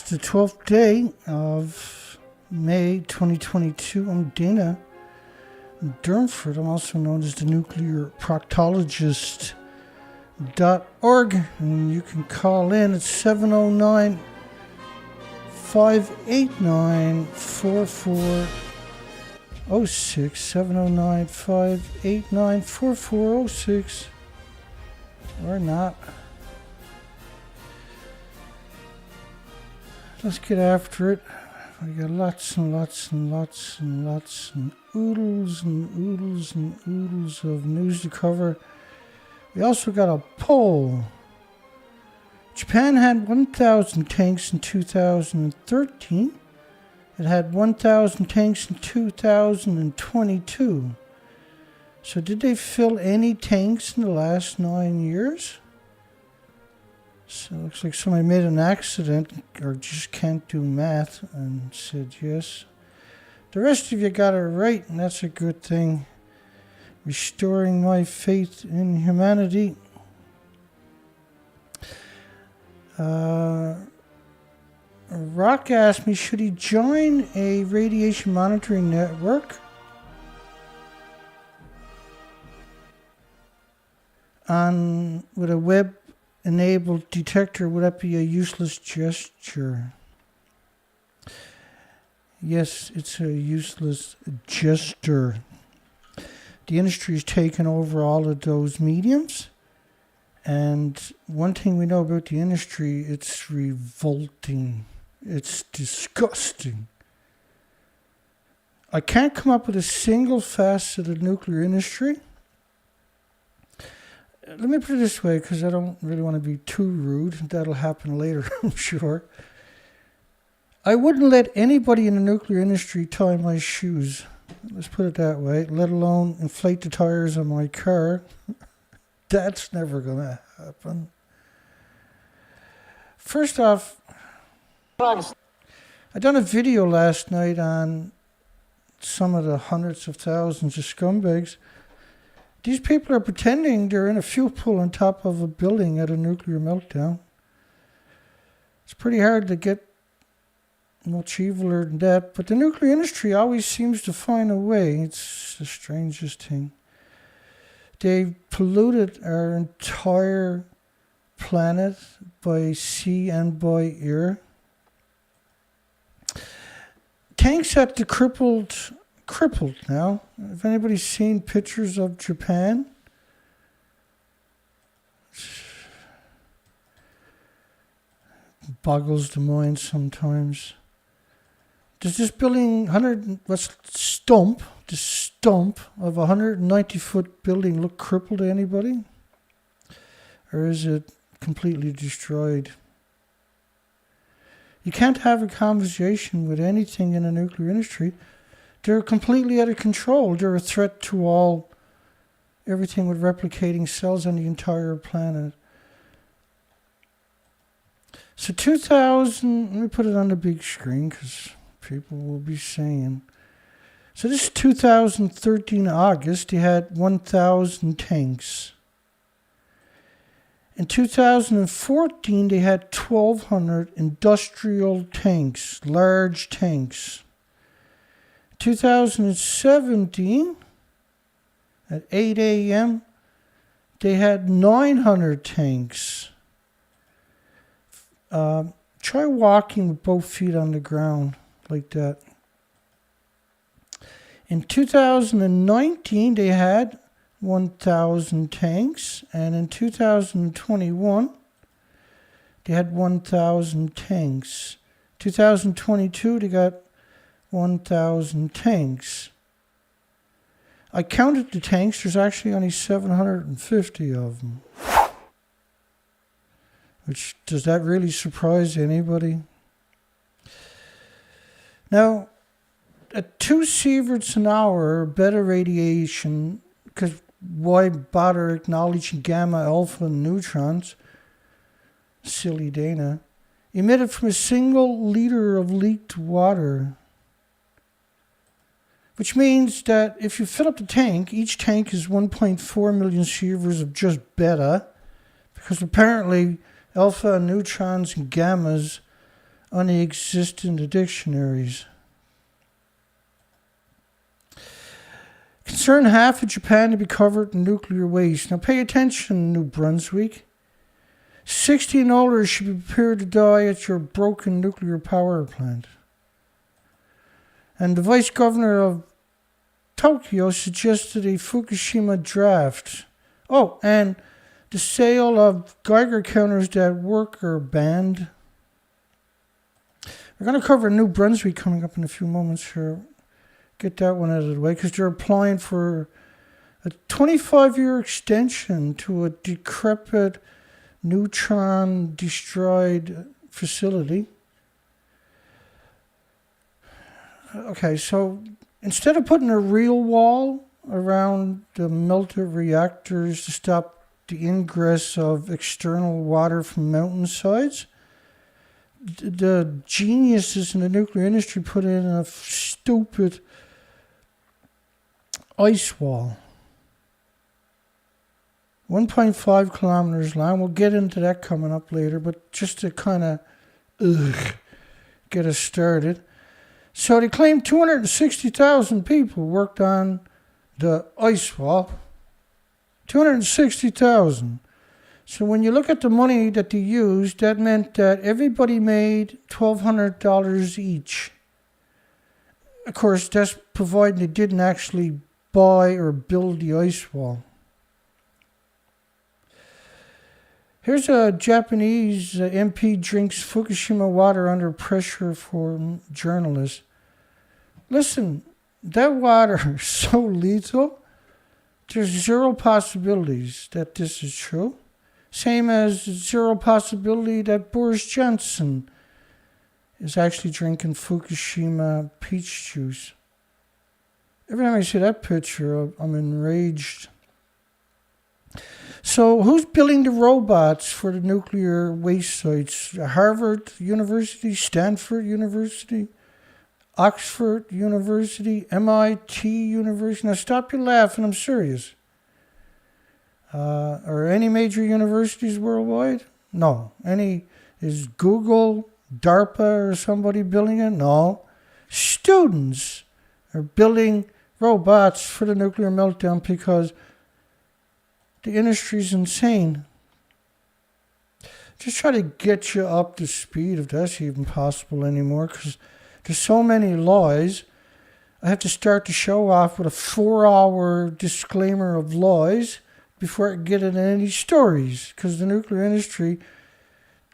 the 12th day of May 2022. I'm Dana Durnford. I'm also known as the nuclear proctologist.org. And you can call in at 709 589 4406. 709 589 4406. Or not. Let's get after it. We got lots and lots and lots and lots and oodles and oodles and oodles of news to cover. We also got a poll. Japan had 1,000 tanks in 2013. It had 1,000 tanks in 2022. So did they fill any tanks in the last 9 years? So it looks like somebody made an accident or just can't do math and said yes. The rest of you got it right, and that's a good thing. Restoring my faith in humanity. Rock asked me, should he join a radiation monitoring network? With a web-enabled detector, would that be a useless gesture? Yes, it's a useless gesture. The industry has taken over all of those mediums. And one thing we know about the industry, it's revolting. It's disgusting. I can't come up with a single facet of the nuclear industry. Let me put it this way, because I don't really want to be too rude. That'll happen later, I'm sure. I wouldn't let anybody in the nuclear industry tie my shoes. Let's put it that way. Let alone inflate the tires on my car. That's never going to happen. First off, I done a video last night on some of the hundreds of thousands of scumbags. These people are pretending they're in a fuel pool on top of a building at a nuclear meltdown. It's pretty hard to get much eviler than that, but the nuclear industry always seems to find a way. It's the strangest thing. They've polluted our entire planet by sea and by air. Tanks at the crippled now. If anybody's seen pictures of Japan, it boggles the mind sometimes. Does this building, the stump of a 190-foot building look crippled to anybody? Or is it completely destroyed? You can't have a conversation with anything in the nuclear industry. They're completely out of control. They're a threat to everything with replicating cells on the entire planet. So 2000, let me put it on the big screen because people will be saying. So this is 2013 August, they had 1,000 tanks. In 2014, they had 1,200 industrial tanks, large tanks. 2017, at 8 a.m., they had 900 tanks. Try walking with both feet on the ground like that. In 2019, they had 1,000 tanks, and in 2021, they had 1,000 tanks. 2022, they got 1,000 tanks. I counted the tanks. There's actually only 750 of them. Which, does that really surprise anybody? Now, at 2 sieverts an hour, better radiation, because why bother acknowledging gamma, alpha, and neutrons? Silly Dana. Emitted from a single liter of leaked water. Which means that if you fill up the tank, each tank is 1.4 million sieverts of just beta, because apparently alpha and neutrons and gammas only exist in the dictionaries. Concern half of Japan to be covered in nuclear waste. Now pay attention, New Brunswick. 60 and older should be prepared to die at your broken nuclear power plant. And the vice governor of Tokyo suggested a Fukushima draft. Oh, and the sale of Geiger counters that work are banned. We're going to cover New Brunswick coming up in a few moments here. Get that one out of the way because they're applying for a 25-year extension to a decrepit neutron-destroyed facility. Okay, so instead of putting a real wall around the melted reactors to stop the ingress of external water from mountainsides, the geniuses in the nuclear industry put in a stupid ice wall. 1.5 kilometers long. We'll get into that coming up later, but just to kind of get us started. So they claim 260,000 people worked on the ice wall. 260,000. So when you look at the money that they used, that meant that everybody made $1,200 each. Of course, that's provided they didn't actually buy or build the ice wall. Here's a Japanese MP drinks Fukushima water under pressure for journalists. Listen, that water is so lethal, there's zero possibilities that this is true. Same as zero possibility that Boris Johnson is actually drinking Fukushima peach juice. Every time I see that picture, I'm enraged. So who's building the robots for the nuclear waste sites? Harvard University, Stanford University, Oxford University, MIT University. Now stop your laughing, I'm serious. Are any major universities worldwide? No. Is Google, DARPA, or somebody building it? No. Students are building robots for the nuclear meltdown because the industry's insane. Just try to get you up to speed, if that's even possible anymore, because there's so many lies. I have to start the show off with a 4-hour disclaimer of lies before I get into any stories, because the nuclear industry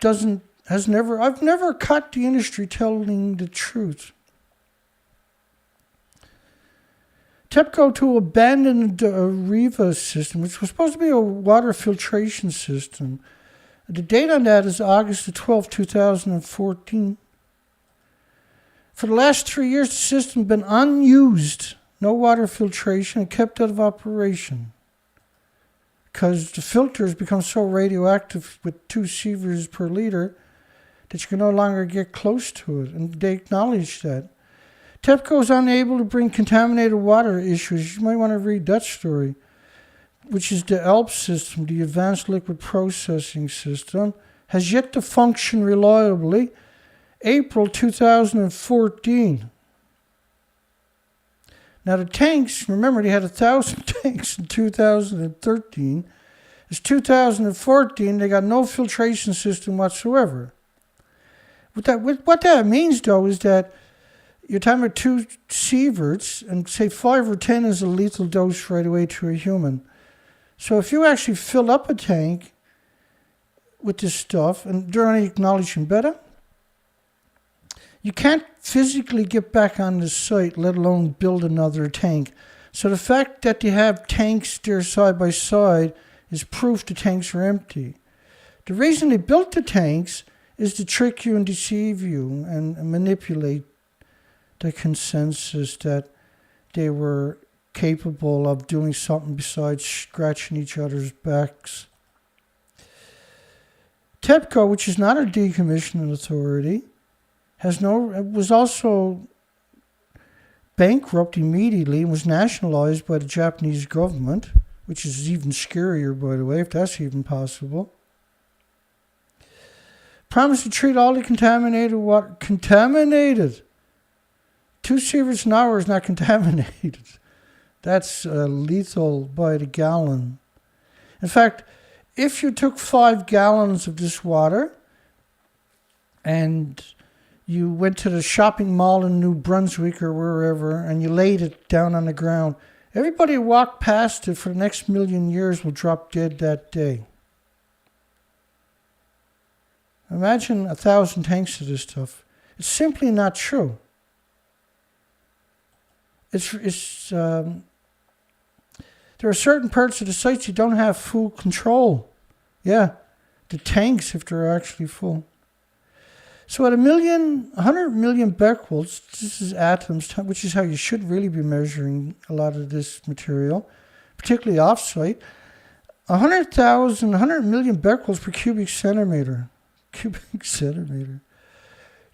I've never caught the industry telling the truth. TEPCO to abandon the Areva system, which was supposed to be a water filtration system. The date on that is August the 12th, 2014. For the last 3 years, the system has been unused. No water filtration and kept out of operation. Because the filters become so radioactive with 2 sieverts per liter that you can no longer get close to it. And they acknowledge that. TEPCO is unable to bring contaminated water issues. You might want to read that story, which is the ALP system, the Advanced Liquid Processing System, has yet to function reliably. April 2014. Now the tanks, remember they had 1,000 tanks in 2013. It's 2014, they got no filtration system whatsoever. What that means though is that you're talking about 2 sieverts, and say 5 or 10 is a lethal dose right away to a human. So if you actually fill up a tank with this stuff, and they're only acknowledging better, you can't physically get back on the site, let alone build another tank. So the fact that they have tanks there side by side is proof the tanks are empty. The reason they built the tanks is to trick you and deceive you and manipulate the consensus that they were capable of doing something besides scratching each other's backs. TEPCO, which is not a decommissioning authority, was also bankrupt immediately and was nationalized by the Japanese government, which is even scarier, by the way, if that's even possible. Promised to treat all the contaminated water. Contaminated! 2 sieverts an hour is not contaminated. That's lethal by the gallon. In fact, if you took 5 gallons of this water and you went to the shopping mall in New Brunswick or wherever and you laid it down on the ground, everybody who walked past it for the next million years will drop dead that day. Imagine 1,000 tanks of this stuff. It's simply not true. There are certain parts of the sites you don't have full control. Yeah, the tanks if they're actually full. So at 100 million becquerels, this is atoms, which is how you should really be measuring a lot of this material, particularly off-site. 100 million becquerels per cubic centimeter. Cubic centimeter.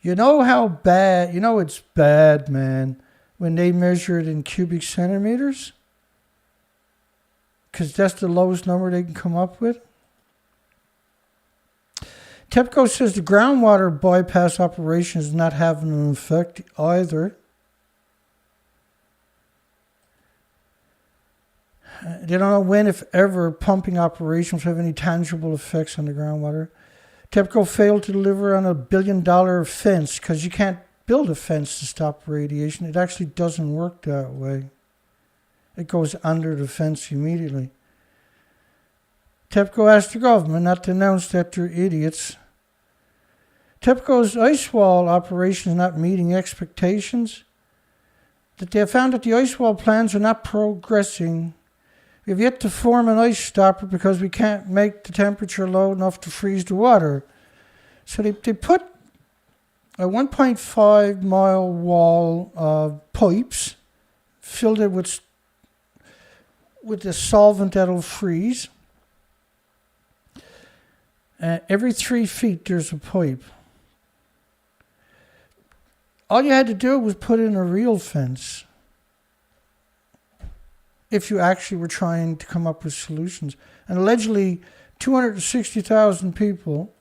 You know how bad, you know it's bad, man, when they measure it in cubic centimeters? Because that's the lowest number they can come up with. TEPCO says the groundwater bypass operation is not having an effect either. They don't know when, if ever, pumping operations have any tangible effects on the groundwater. TEPCO failed to deliver on a $1 billion fence because you can't build a fence to stop radiation. It actually doesn't work that way. It goes under the fence immediately. TEPCO asked the government not to announce that they're idiots. TEPCO's ice wall operation is not meeting expectations. That they have found that the ice wall plans are not progressing. We have yet to form an ice stopper because we can't make the temperature low enough to freeze the water. So they put a 1.5 mile wall of pipes, filled it with a solvent that'll freeze. Every 3 feet there's a pipe. All you had to do was put in a real fence if you actually were trying to come up with solutions. And allegedly 260,000 people,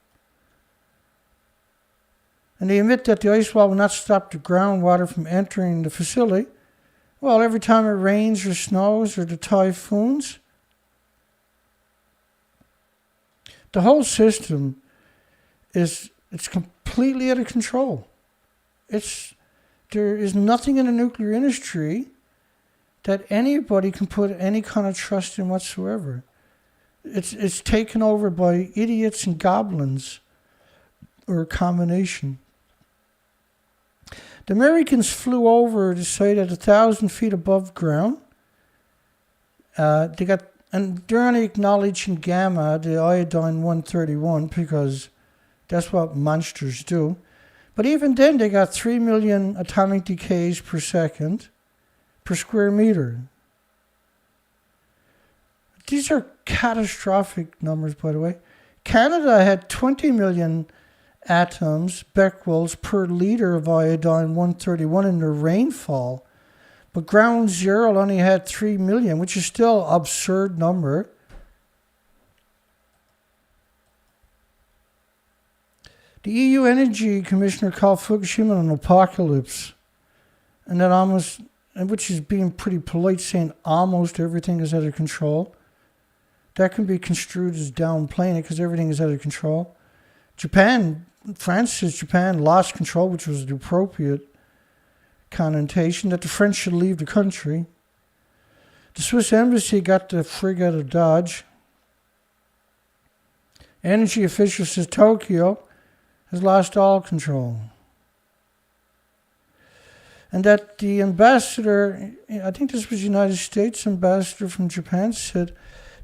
and they admit that the ice wall will not stop the groundwater from entering the facility. Well, every time it rains or snows or the typhoons, the whole system it's completely out of control. There is nothing in the nuclear industry that anybody can put any kind of trust in whatsoever. It's taken over by idiots and goblins, or a combination. The Americans flew over the site at 1,000 feet above ground. And they're only acknowledging gamma, the iodine 131, because that's what monsters do. But even then, they got 3 million atomic decays per second per square meter. These are catastrophic numbers, by the way. Canada had 20 million atoms, becquerels, per liter of iodine 131 in their rainfall. But ground zero only had 3 million, which is still an absurd number. The EU Energy Commissioner called Fukushima an apocalypse, and which is being pretty polite, saying almost everything is out of control. That can be construed as downplaying it because everything is out of control. France says Japan lost control, which was the appropriate connotation, that the French should leave the country. The Swiss embassy got the frig out of Dodge. Energy official says Tokyo has lost all control. And that the ambassador, I think this was United States ambassador from Japan, said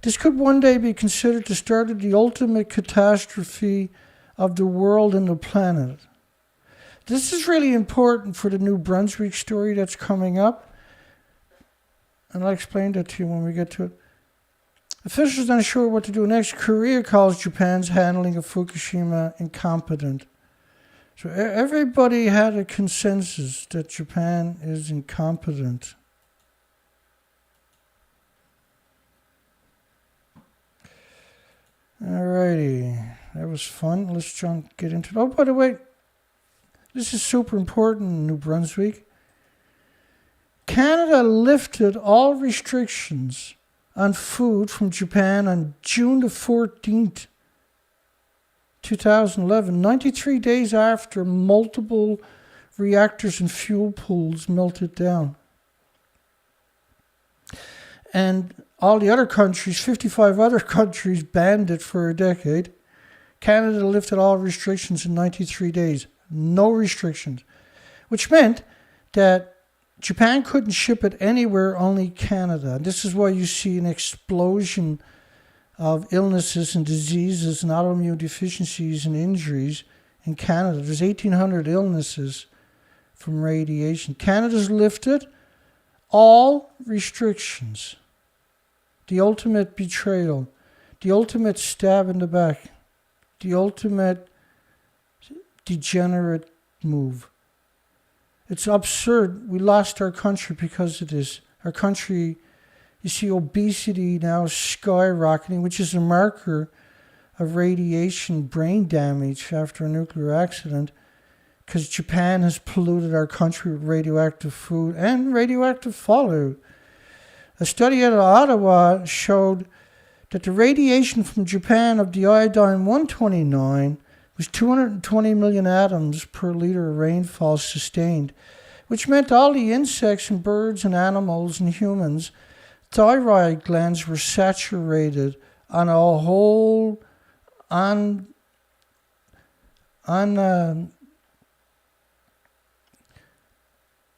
this could one day be considered the start of the ultimate catastrophe of the world and the planet. This is really important for the New Brunswick story that's coming up. And I'll explain that to you when we get to it. Officials aren't sure what to do next. Korea calls Japan's handling of Fukushima incompetent. So everybody had a consensus that Japan is incompetent. Alrighty. That was fun. Let's get into it. Oh, by the way, this is super important in New Brunswick. Canada lifted all restrictions on food from Japan on June the 14th, 2011, 93 days after multiple reactors and fuel pools melted down. And all the other countries, 55 other countries, banned it for a decade. Canada lifted all restrictions in 93 days. No restrictions. Which meant that Japan couldn't ship it anywhere, only Canada. And this is why you see an explosion of illnesses and diseases and autoimmune deficiencies and injuries in Canada. There's 1,800 illnesses from radiation. Canada's lifted all restrictions. The ultimate betrayal. The ultimate stab in the back. The ultimate degenerate move. It's absurd. We lost our country because of this. Our country, you see obesity now skyrocketing, which is a marker of radiation brain damage after a nuclear accident, because Japan has polluted our country with radioactive food and radioactive fallout. A study out of Ottawa showed that the radiation from Japan of the iodine-129 was 220 million atoms per liter of rainfall sustained, which meant all the insects and birds and animals and humans' thyroid glands were saturated on a whole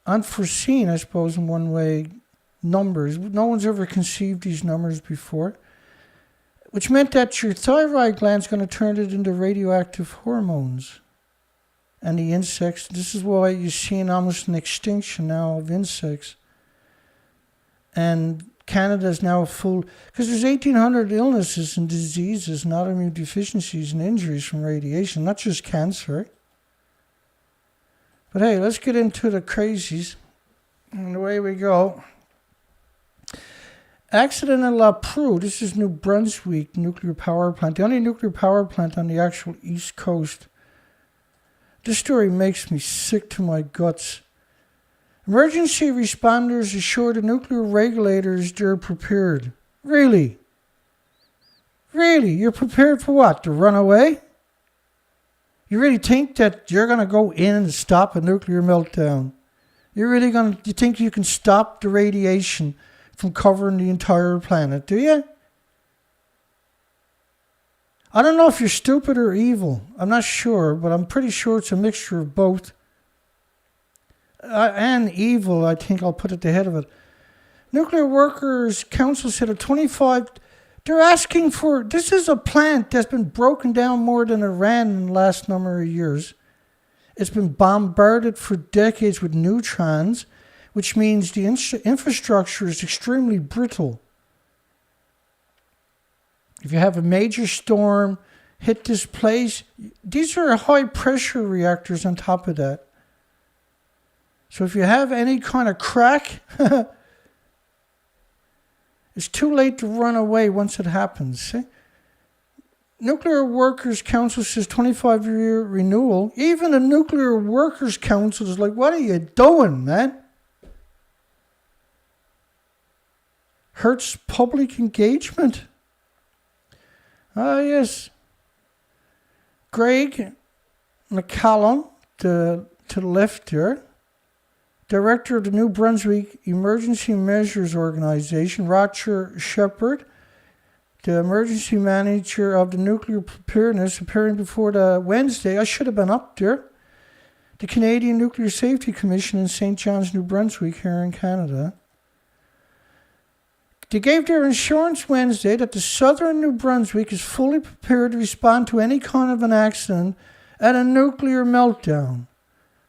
unforeseen, I suppose, in one way, numbers. No one's ever conceived these numbers before. Which meant that your thyroid gland's going to turn it into radioactive hormones. And the insects, this is why you're seeing almost an extinction now of insects. And Canada is now full, because there's 1,800 illnesses and diseases and autoimmune deficiencies and injuries from radiation, not just cancer. But hey, let's get into the crazies. And away we go. Accident in La Prue, this is New Brunswick nuclear power plant, the only nuclear power plant on the actual East Coast. This story makes me sick to my guts. Emergency responders assure the nuclear regulators they're prepared. Really? Really? You're prepared for what? To run away? You really think that you're going to go in and stop a nuclear meltdown? You think you can stop the radiation from covering the entire planet, do you? I don't know if you're stupid or evil. I'm not sure, but I'm pretty sure it's a mixture of both. And evil, I think I'll put at the head of it. Nuclear Workers Council said of 25, they're asking for, this is a plant that's been broken down more than Iran in the last number of years. It's been bombarded for decades with neutrons, which means the infrastructure is extremely brittle. If you have a major storm hit this place, these are high pressure reactors on top of that. So if you have any kind of crack, it's too late to run away once it happens. See? Nuclear Workers Council says 25-year renewal. Even the Nuclear Workers Council is like, what are you doing, man? Hurts public engagement. Ah, yes. Greg McCallum, to the left there, director of the New Brunswick Emergency Measures Organization. Roger Shepard, the emergency manager of the nuclear preparedness, appearing before the Wednesday. I should have been up there. The Canadian Nuclear Safety Commission in St. John's, New Brunswick, here in Canada. They gave their assurance Wednesday that the southern New Brunswick is fully prepared to respond to any kind of an accident at a nuclear meltdown,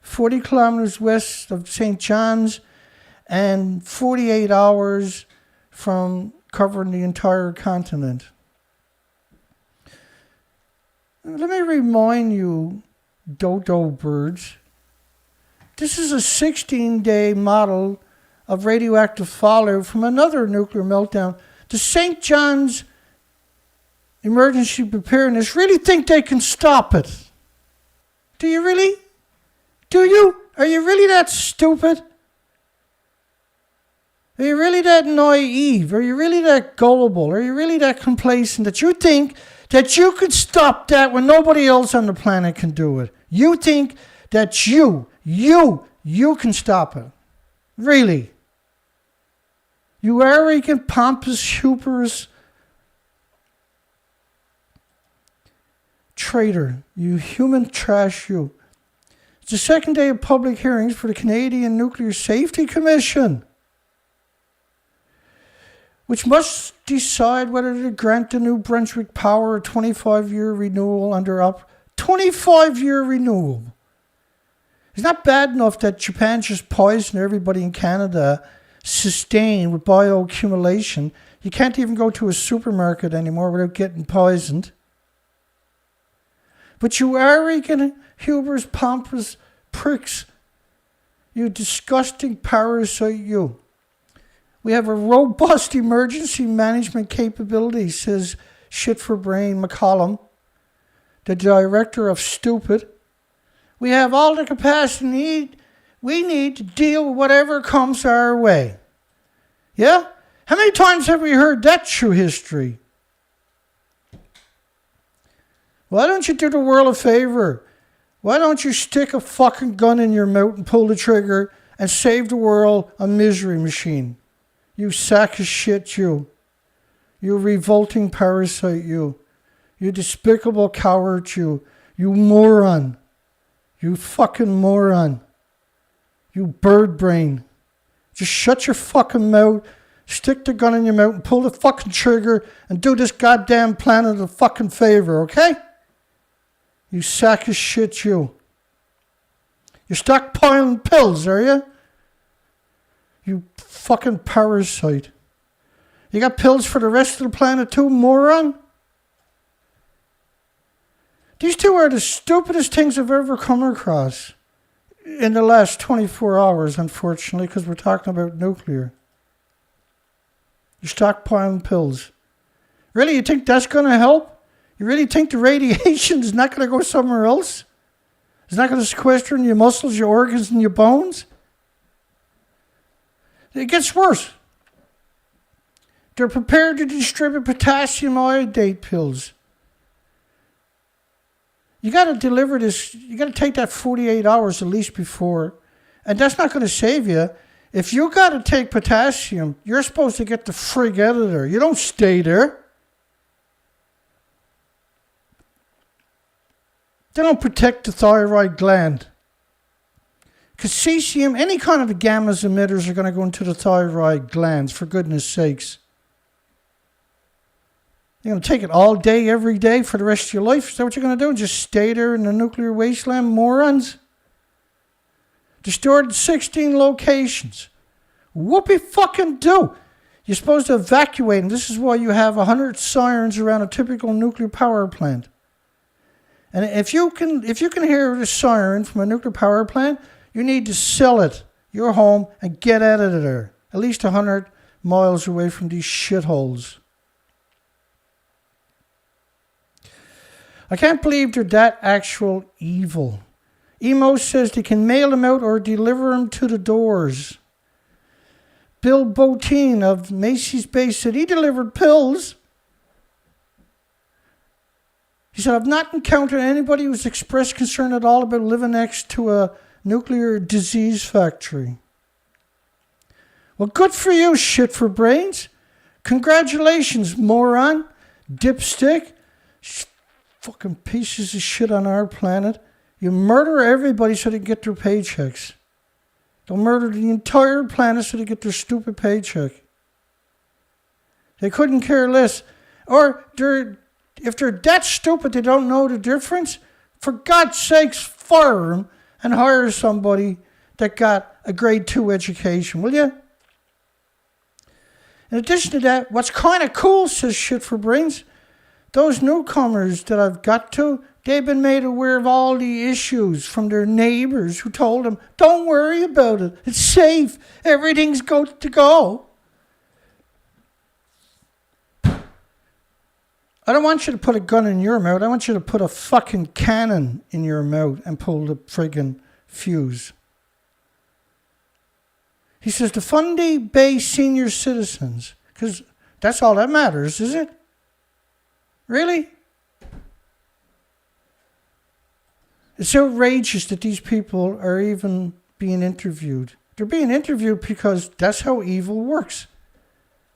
40 kilometers west of St. John's and 48 hours from covering the entire continent. Let me remind you, dodo birds, this is a 16-day model of radioactive fallout from another nuclear meltdown. The St. John's emergency preparedness really think they can stop it? Do you really? Do you? Are you really that stupid? Are you really that naive? Are you really that gullible? Are you really that complacent that you think that you can stop that when nobody else on the planet can do it? You think that you can stop it? Really? You arrogant, pompous, hubris traitor. You human trash, you. It's the second day of public hearings for the Canadian Nuclear Safety Commission, which must decide whether to grant the New Brunswick Power a 25-year renewal under 25-year renewal. It's not bad enough that Japan just poisoned everybody in Canada, sustained with bioaccumulation. You can't even go to a supermarket anymore without getting poisoned. But you arrogant, hubris, pompous pricks, you disgusting parasite, you. We have a robust emergency management capability, says Shit for Brain McCollum, the director of Stupid. We have all the capacity we need to deal with whatever comes our way. Yeah? How many times have we heard that through history? Why don't you do the world a favor? Why don't you stick a fucking gun in your mouth and pull the trigger and save the world a misery machine? You sack of shit, you. You revolting parasite, you. You despicable coward, you. You moron. You fucking moron. You bird brain. Just shut your fucking mouth, stick the gun in your mouth and pull the fucking trigger and do this goddamn planet a fucking favor, okay? You sack of shit, you. You're stockpiling pills, are you? You fucking parasite. You got pills for the rest of the planet too, moron? These two are the stupidest things I've ever come across in the last 24 hours, unfortunately, because we're talking about nuclear. You're stockpiling pills. Really, you think that's going to help? You really think the radiation is not going to go somewhere else? It's not going to sequester in your muscles, your organs, and your bones? It gets worse. They're prepared to distribute potassium iodate pills. You got to deliver this, you got to take that 48 hours at least before, and that's not going to save you. If you got to take potassium, you're supposed to get the frig out of there. You don't stay there. They don't protect the thyroid gland. Because cesium, any kind of gamma emitters are going to go into the thyroid glands, for goodness sakes. You're going to take it all day, every day, for the rest of your life? Is that what you're going to do? Just stay there in the nuclear wasteland, morons? They're stored in 16 locations. Whoopie fucking do. You're supposed to evacuate them. This is why you have 100 sirens around a typical nuclear power plant. And if you can hear the siren from a nuclear power plant, you need to sell it, your home, and get out of there. At least 100 miles away from these shitholes. I can't believe they're that actual evil. Emo says they can mail them out or deliver them to the doors. Bill Botine of Macy's Bay said he delivered pills. He said, I've not encountered anybody who's expressed concern at all about living next to a nuclear disease factory. Well, good for you, shit for brains. Congratulations, moron, dipstick, fucking pieces of shit on our planet. You murder everybody so they get their paychecks. They'll murder the entire planet so they get their stupid paycheck. They couldn't care less. Or if they're that stupid they don't know the difference, for God's sakes, fire them and hire somebody that got a grade 2 education, will you? In addition to that, what's kind of cool, says Shit for Brains, those newcomers that I've got to, they've been made aware of all the issues from their neighbors who told them, don't worry about it, it's safe, everything's good to go. I don't want you to put a gun in your mouth. I want you to put a fucking cannon in your mouth and pull the friggin' fuse. He says the Fundy Bay senior citizens, because that's all that matters, is it? Really? It's outrageous that these people are even being interviewed. They're being interviewed because that's how evil works.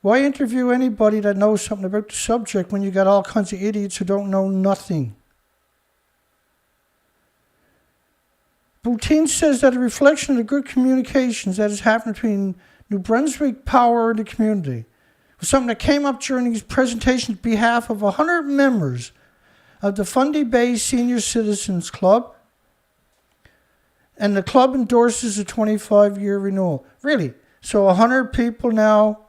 Why interview anybody that knows something about the subject when you got all kinds of idiots who don't know nothing? Putin says that a reflection of the good communications that has happened between New Brunswick Power and the community was something that came up during his presentation on behalf of 100 members of the Fundy Bay Senior Citizens Club, and the club endorses a 25-year renewal. Really? So 100 people now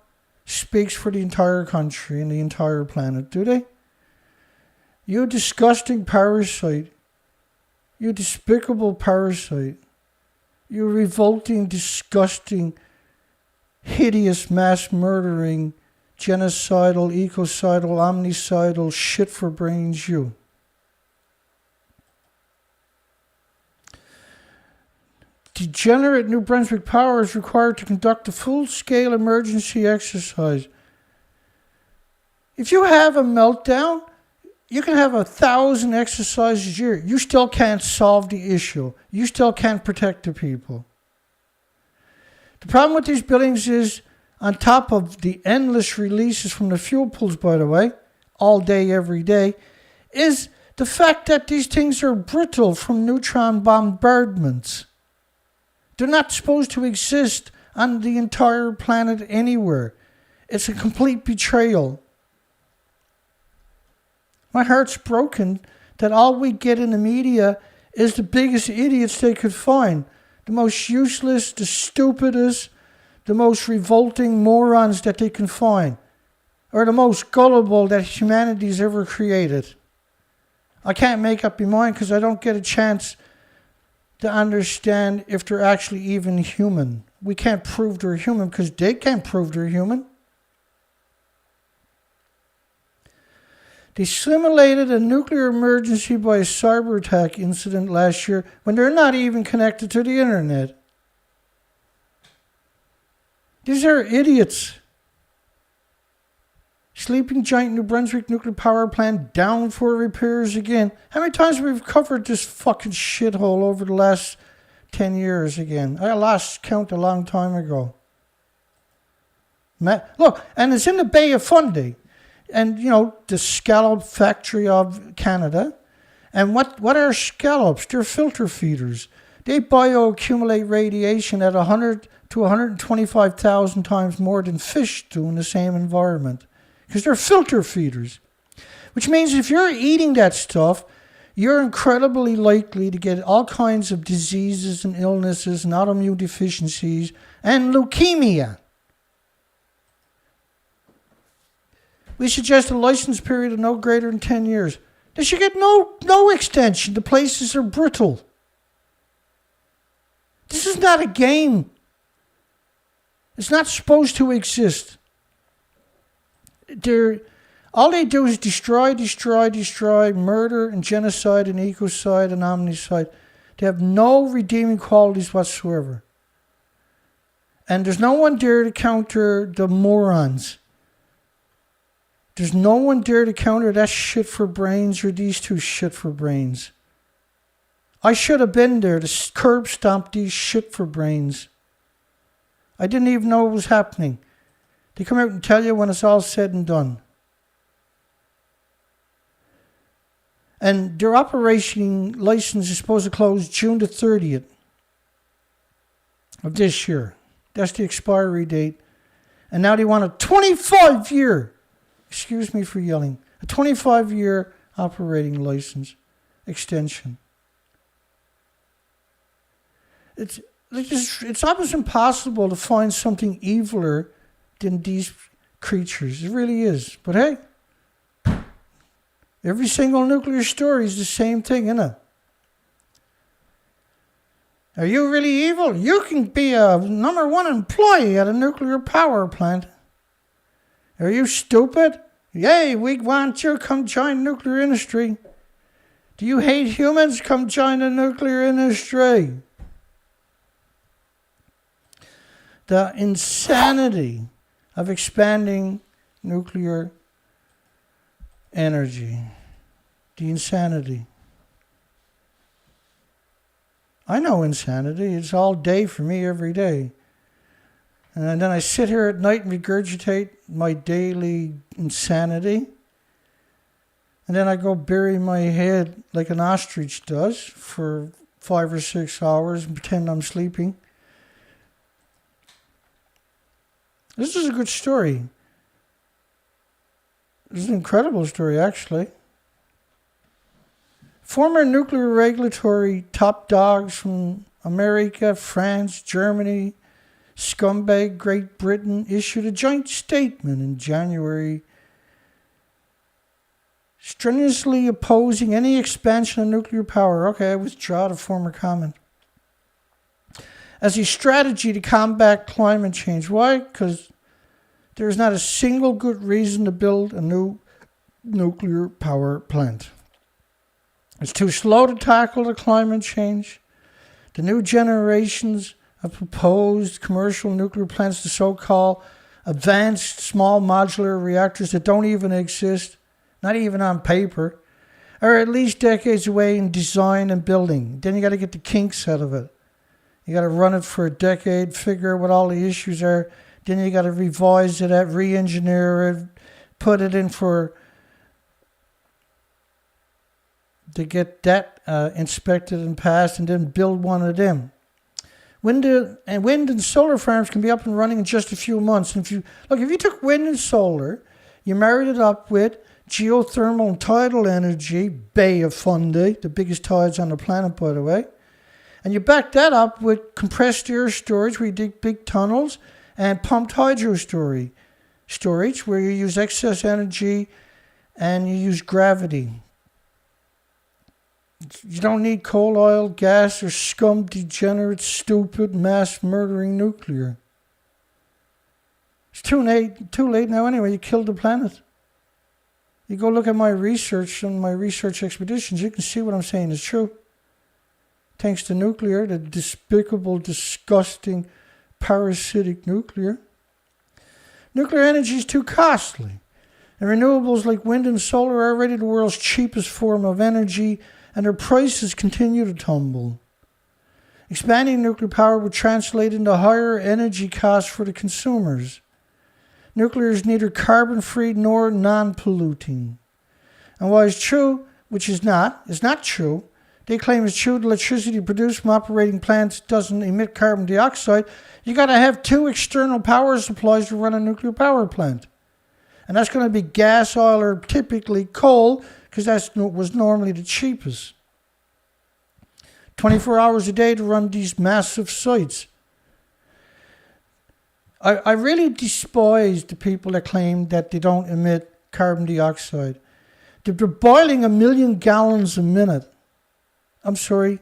speaks for the entire country and the entire planet, do they? You disgusting parasite. You despicable parasite. You revolting, disgusting, hideous, mass-murdering, genocidal, ecocidal, omnicidal, shit-for-brains you. Degenerate New Brunswick Power is required to conduct a full-scale emergency exercise. If you have a meltdown, you can have 1,000 exercises a year. You still can't solve the issue. You still can't protect the people. The problem with these buildings is, on top of the endless releases from the fuel pools, by the way, all day, every day, is the fact that these things are brittle from neutron bombardments. They're not supposed to exist on the entire planet anywhere. It's a complete betrayal. My heart's broken that all we get in the media is the biggest idiots they could find. The most useless, the stupidest, the most revolting morons that they can find. Or the most gullible that humanity's ever created. I can't make up my mind because I don't get a chance to understand if they're actually even human. We can't prove they're human because they can't prove they're human. They simulated a nuclear emergency by a cyber attack incident last year when they're not even connected to the internet. These are idiots. Sleeping Giant New Brunswick nuclear power plant down for repairs again. How many times have we covered this fucking shithole over the last 10 years again? I lost count a long time ago. Look, and it's in the Bay of Fundy. And, you know, the scallop factory of Canada. And what are scallops? They're filter feeders. They bioaccumulate radiation at 100 to 125,000 times more than fish do in the same environment. Because they're filter feeders. Which means if you're eating that stuff, you're incredibly likely to get all kinds of diseases and illnesses and autoimmune deficiencies and leukemia. We suggest a license period of no greater than 10 years. They should get no extension. The places are brittle. This is not a game. It's not supposed to exist. All they do is destroy, murder and genocide and ecocide and omnicide. They have no redeeming qualities whatsoever. And there's no one there to counter the morons. There's no one there to counter that shit for brains or these two shit for brains. I should have been there to curb stomp these shit for brains. I didn't even know it was happening. They come out and tell you when it's all said and done. And their operation license is supposed to close June the 30th of this year. That's the expiry date. And now they want a 25-year, excuse me for yelling, a 25-year operating license extension. It's almost impossible to find something eviler than these creatures. It really is. But hey, every single nuclear story is the same thing, isn't it? Are you really evil? You can be a number one employee at a nuclear power plant. Are you stupid? Yay, we want you. Come join nuclear industry. Do you hate humans? Come join the nuclear industry. The insanity of expanding nuclear energy. The insanity. I know insanity. It's all day for me every day. And then I sit here at night and regurgitate my daily insanity. And then I go bury my head like an ostrich does for 5 or 6 hours and pretend I'm sleeping. This is a good story. This is an incredible story, actually. Former nuclear regulatory top dogs from America, France, Germany, Scumbag, Great Britain issued a joint statement in January strenuously opposing any expansion of nuclear power. Okay, I withdraw the former comment. As a strategy to combat climate change. Why? Because there's not a single good reason to build a new nuclear power plant. It's too slow to tackle the climate change. The new generations of proposed commercial nuclear plants, the so-called advanced small modular reactors that don't even exist, not even on paper, are at least decades away in design and building. Then you got to get the kinks out of it. You got to run it for a decade, figure out what all the issues are. Then you got to revise it, re-engineer it, put it in to get that inspected and passed, and then build one of them. Wind and solar farms can be up and running in just a few months. And if you took wind and solar, you married it up with geothermal and tidal energy, Bay of Fundy, the biggest tides on the planet, by the way, and you back that up with compressed air storage, where you dig big tunnels, and pumped hydro storage, where you use excess energy and you use gravity. You don't need coal, oil, gas, or scum, degenerate, stupid, mass-murdering nuclear. It's too late now anyway. You killed the planet. You go look at my research and my research expeditions, you can see what I'm saying is true. Thanks to nuclear, the despicable, disgusting, parasitic nuclear. Nuclear energy is too costly. And renewables like wind and solar are already the world's cheapest form of energy, and their prices continue to tumble. Expanding nuclear power would translate into higher energy costs for the consumers. Nuclear is neither carbon-free nor non-polluting. And while it's true, which is not, it's not true, they claim it's true, the electricity produced from operating plants doesn't emit carbon dioxide, you got to have 2 external power supplies to run a nuclear power plant. And that's going to be gas, oil, or typically coal, because that was normally the cheapest. 24 hours a day to run these massive sites. I really despise the people that claim that they don't emit carbon dioxide. They're boiling 1 million gallons a minute. I'm sorry.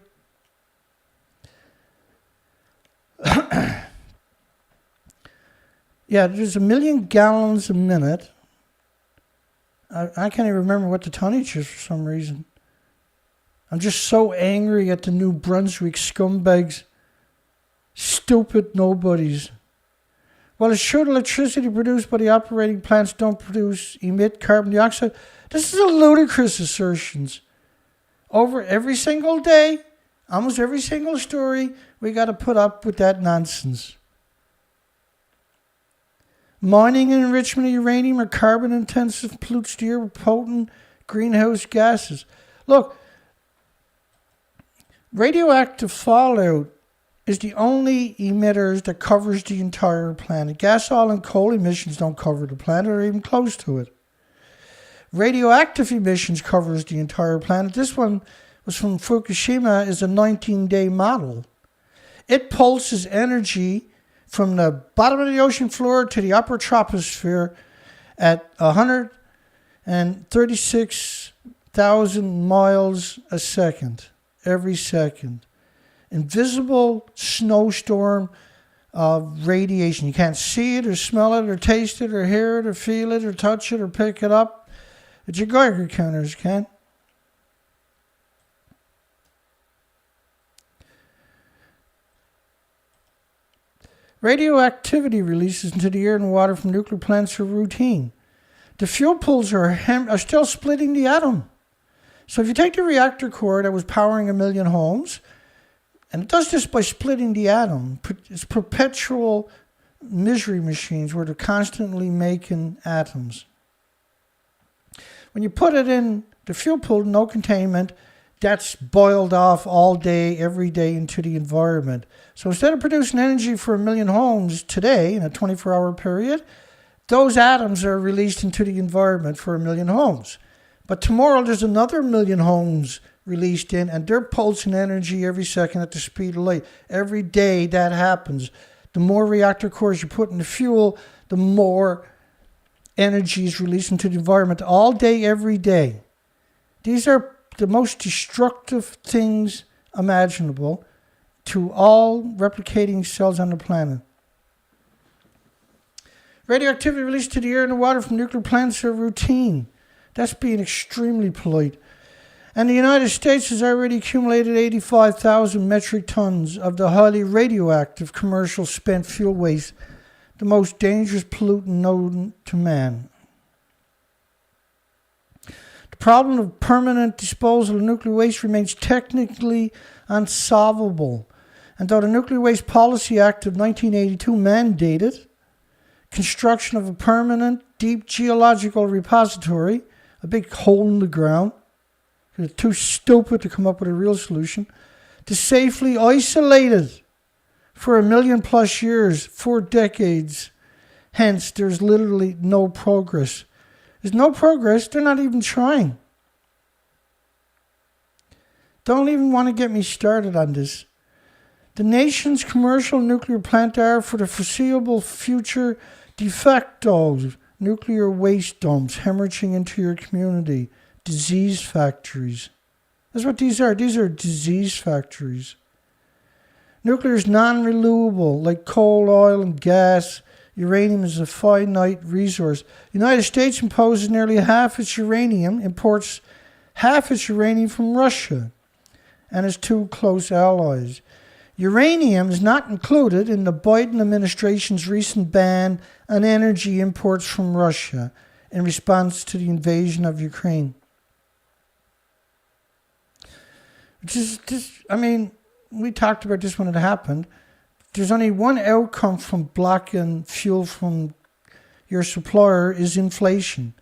Yeah, there's 1 million gallons a minute. I can't even remember what the tonnage is for some reason. I'm just so angry at the New Brunswick scumbags. Stupid nobodies. Well, it's true electricity produced by the operating plants don't emit carbon dioxide. This is a ludicrous assertions. Over every single day, almost every single story, we got to put up with that nonsense. Mining and enrichment of uranium are carbon-intensive, pollutes the air with potent greenhouse gases. Look, radioactive fallout is the only emitters that covers the entire planet. Gas, oil, and coal emissions don't cover the planet or even close to it. Radioactive emissions covers the entire planet. This one was from Fukushima, is a 19-day model. It pulses energy from the bottom of the ocean floor to the upper troposphere at 136,000 miles a second, every second. Invisible snowstorm of radiation. You can't see it or smell it or taste it or hear it or feel it or touch it or pick it up. But your Geiger counters can. Radioactivity releases into the air and water from nuclear plants are routine. The fuel pools are still splitting the atom. So if you take the reactor core that was powering 1 million homes, and it does this by splitting the atom, it's perpetual misery machines where they're constantly making atoms. When you put it in the fuel pool, no containment, that's boiled off all day, every day into the environment. So instead of producing energy for 1 million homes today in a 24-hour period, those atoms are released into the environment for 1 million homes. But tomorrow there's another 1 million homes released in, and they're pulsing energy every second at the speed of light. Every day that happens. The more reactor cores you put in the fuel, the more energy is released into the environment all day, every day. These are the most destructive things imaginable to all replicating cells on the planet. Radioactivity released to the air and the water from nuclear plants are routine. That's being extremely polite. And the United States has already accumulated 85,000 metric tons of the highly radioactive commercial spent fuel waste, the most dangerous pollutant known to man. The problem of permanent disposal of nuclear waste remains technically unsolvable. And though the Nuclear Waste Policy Act of 1982 mandated construction of a permanent deep geological repository, a big hole in the ground, they're too stupid to come up with a real solution, to safely isolate it for 1 million plus years, 4 decades. Hence, there's literally no progress. There's no progress. They're not even trying. Don't even want to get me started on this. The nation's commercial nuclear plant are, for the foreseeable future, de facto nuclear waste dumps hemorrhaging into your community. Disease factories. That's what these are. These are disease factories. Nuclear is non-renewable, like coal, oil, and gas. Uranium is a finite resource. The United States imposes nearly half its uranium, imports half its uranium from Russia and its 2 close allies. Uranium is not included in the Biden administration's recent ban on energy imports from Russia in response to the invasion of Ukraine. We talked about this when it happened. There's only one outcome from blocking fuel from your supplier is inflation.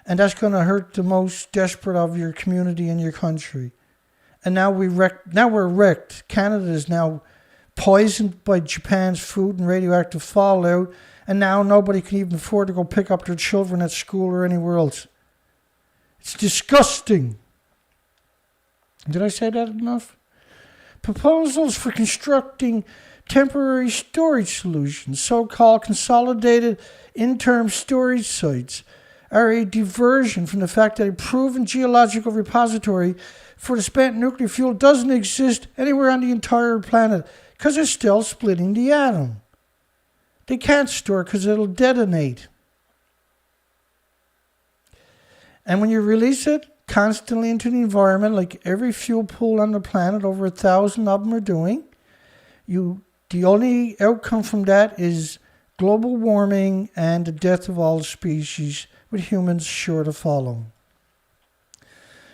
And that's going to hurt the most desperate of your community and your country. And now we're wrecked. Canada is now poisoned by Japan's food and radioactive fallout. And now nobody can even afford to go pick up their children at school or anywhere else. It's disgusting. Did I say that enough? Proposals for constructing temporary storage solutions, so-called consolidated interim storage sites, are a diversion from the fact that a proven geological repository for the spent nuclear fuel doesn't exist anywhere on the entire planet because they're still splitting the atom. They can't store because it'll detonate. And when you release it constantly into the environment, like every fuel pool on the planet, over 1,000 of them are doing, the only outcome from that is global warming and the death of all species, with humans sure to follow.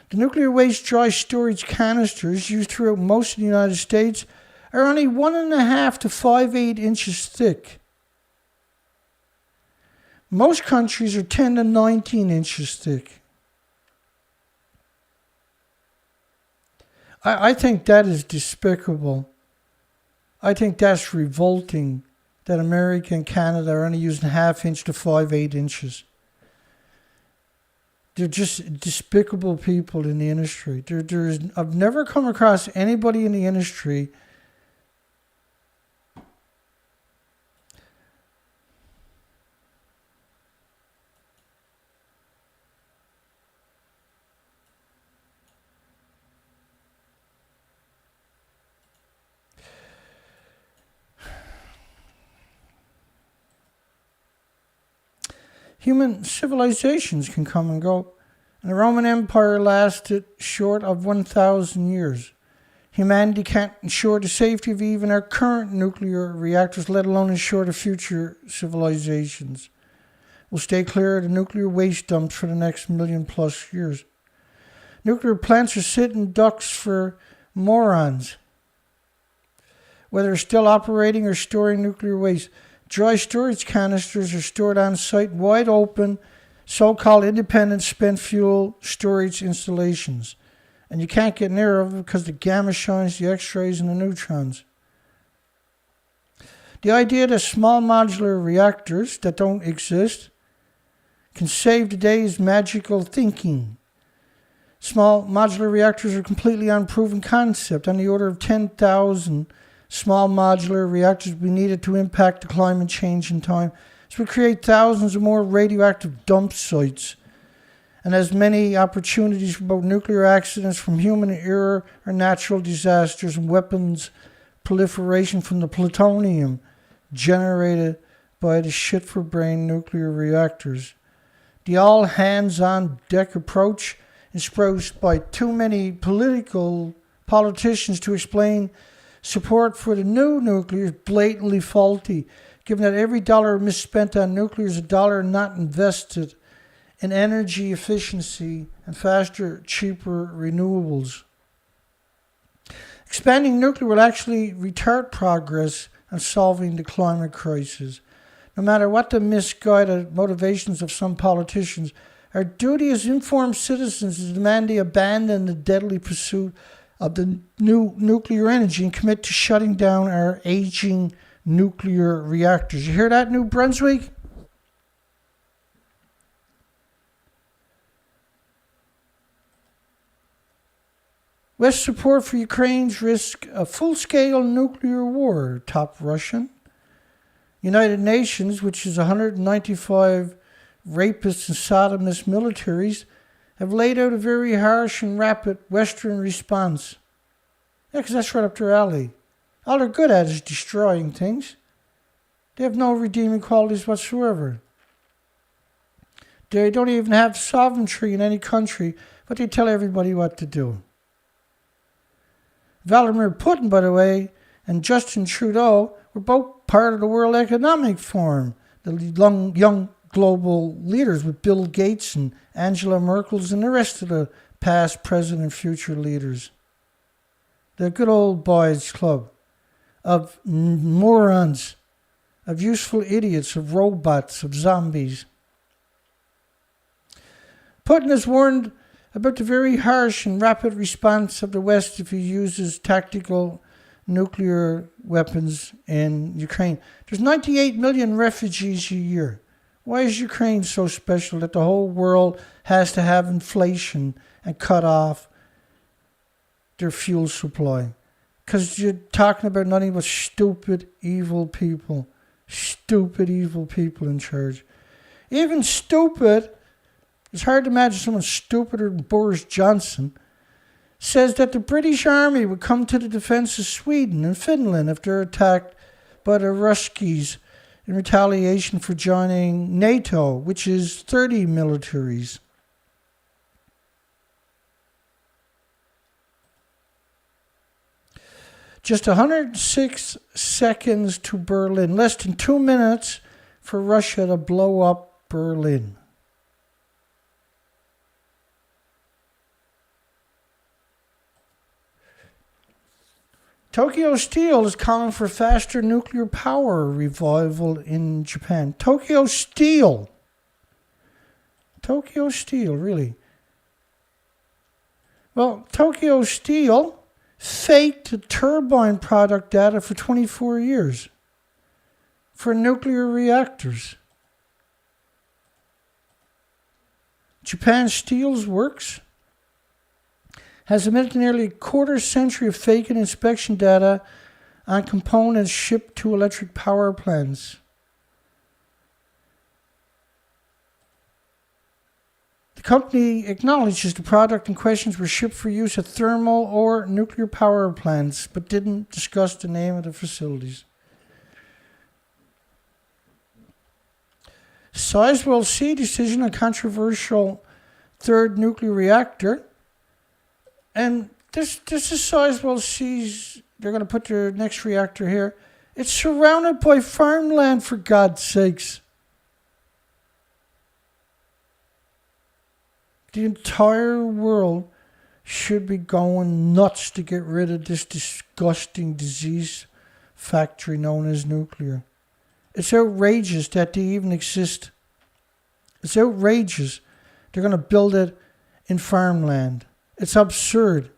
The nuclear waste dry storage canisters used throughout most of the United States are only 1.5 to 5/8 inches thick. Most countries are 10 to 19 inches thick. I think that is despicable. I think that's revolting that America and Canada are only using 1/2 inch to 5/8 inches. They're just despicable people in the industry. I've never come across anybody in the industry human civilizations can come and go, and the Roman Empire lasted short of 1,000 years. Humanity can't ensure the safety of even our current nuclear reactors, let alone ensure the future civilizations. We'll stay clear of the nuclear waste dumps for the next 1,000,000+ years. Nuclear plants are sitting ducks for morons, whether they're still operating or storing nuclear waste. Dry storage canisters are stored on site, wide open, so-called independent spent fuel storage installations. And you can't get near them because the gamma shines, the X-rays, and the neutrons. The idea that small modular reactors that don't exist can save the day is magical thinking. Small modular reactors are a completely unproven concept. On the order of 10,000 small modular reactors will be needed to impact the climate change in time. This would create thousands of more radioactive dump sites, and as many opportunities for both nuclear accidents from human error or natural disasters and weapons proliferation from the plutonium generated by the shit-for-brain nuclear reactors. The all-hands-on-deck approach espoused by too many politicians to explain support for the new nuclear is blatantly faulty, given that every dollar misspent on nuclear is a dollar not invested in energy efficiency and faster, cheaper renewables. Expanding nuclear will actually retard progress on solving the climate crisis. No matter what the misguided motivations of some politicians, our duty as informed citizens is to demand they abandon the deadly pursuit of the new nuclear energy and commit to shutting down our aging nuclear reactors. You hear that, New Brunswick? West support for Ukraine's risk of full-scale nuclear war, top Russian. United Nations, which is 195 rapists and sodomist militaries, have laid out a very harsh and rapid Western response. Yeah, because that's right up their alley. All they're good at is destroying things. They have no redeeming qualities whatsoever. They don't even have sovereignty in any country, but they tell everybody what to do. Vladimir Putin, by the way, and Justin Trudeau were both part of the World Economic Forum, the young global leaders with Bill Gates and Angela Merkel and the rest of the past, present, and future leaders. The good old boys club of morons, of useful idiots, of robots, of zombies. Putin has warned about the very harsh and rapid response of the West if he uses tactical nuclear weapons in Ukraine. There's 98 million refugees a year. Why is Ukraine so special that the whole world has to have inflation and cut off their fuel supply? Because you're talking about nothing but stupid, evil people. Stupid, evil people in charge. Even stupid, it's hard to imagine someone stupider than Boris Johnson, says that the British Army would come to the defense of Sweden and Finland if they're attacked by the Ruskies in retaliation for joining NATO, which is 30 militaries. Just 106 seconds to Berlin, less than 2 minutes for Russia to blow up Berlin. Tokyo Steel is calling for faster nuclear power revival in Japan. Tokyo Steel, really. Well, Tokyo Steel faked the turbine-product data for 24 years for nuclear reactors. Japan Steel's Works has admitted to nearly a quarter century of fake and inspection data on components shipped to electric power plants. The company acknowledges the product in questions were shipped for use at thermal or nuclear power plants, but didn't discuss the name of the facilities. Sizewell C decision, a controversial third nuclear reactor. And this is Sizewell C's, they're going to put their next reactor here. It's surrounded by farmland, for God's sakes. The entire world should be going nuts to get rid of this disgusting disease factory known as nuclear. It's outrageous that they even exist. It's outrageous. They're going to build it in farmland. It's absurd.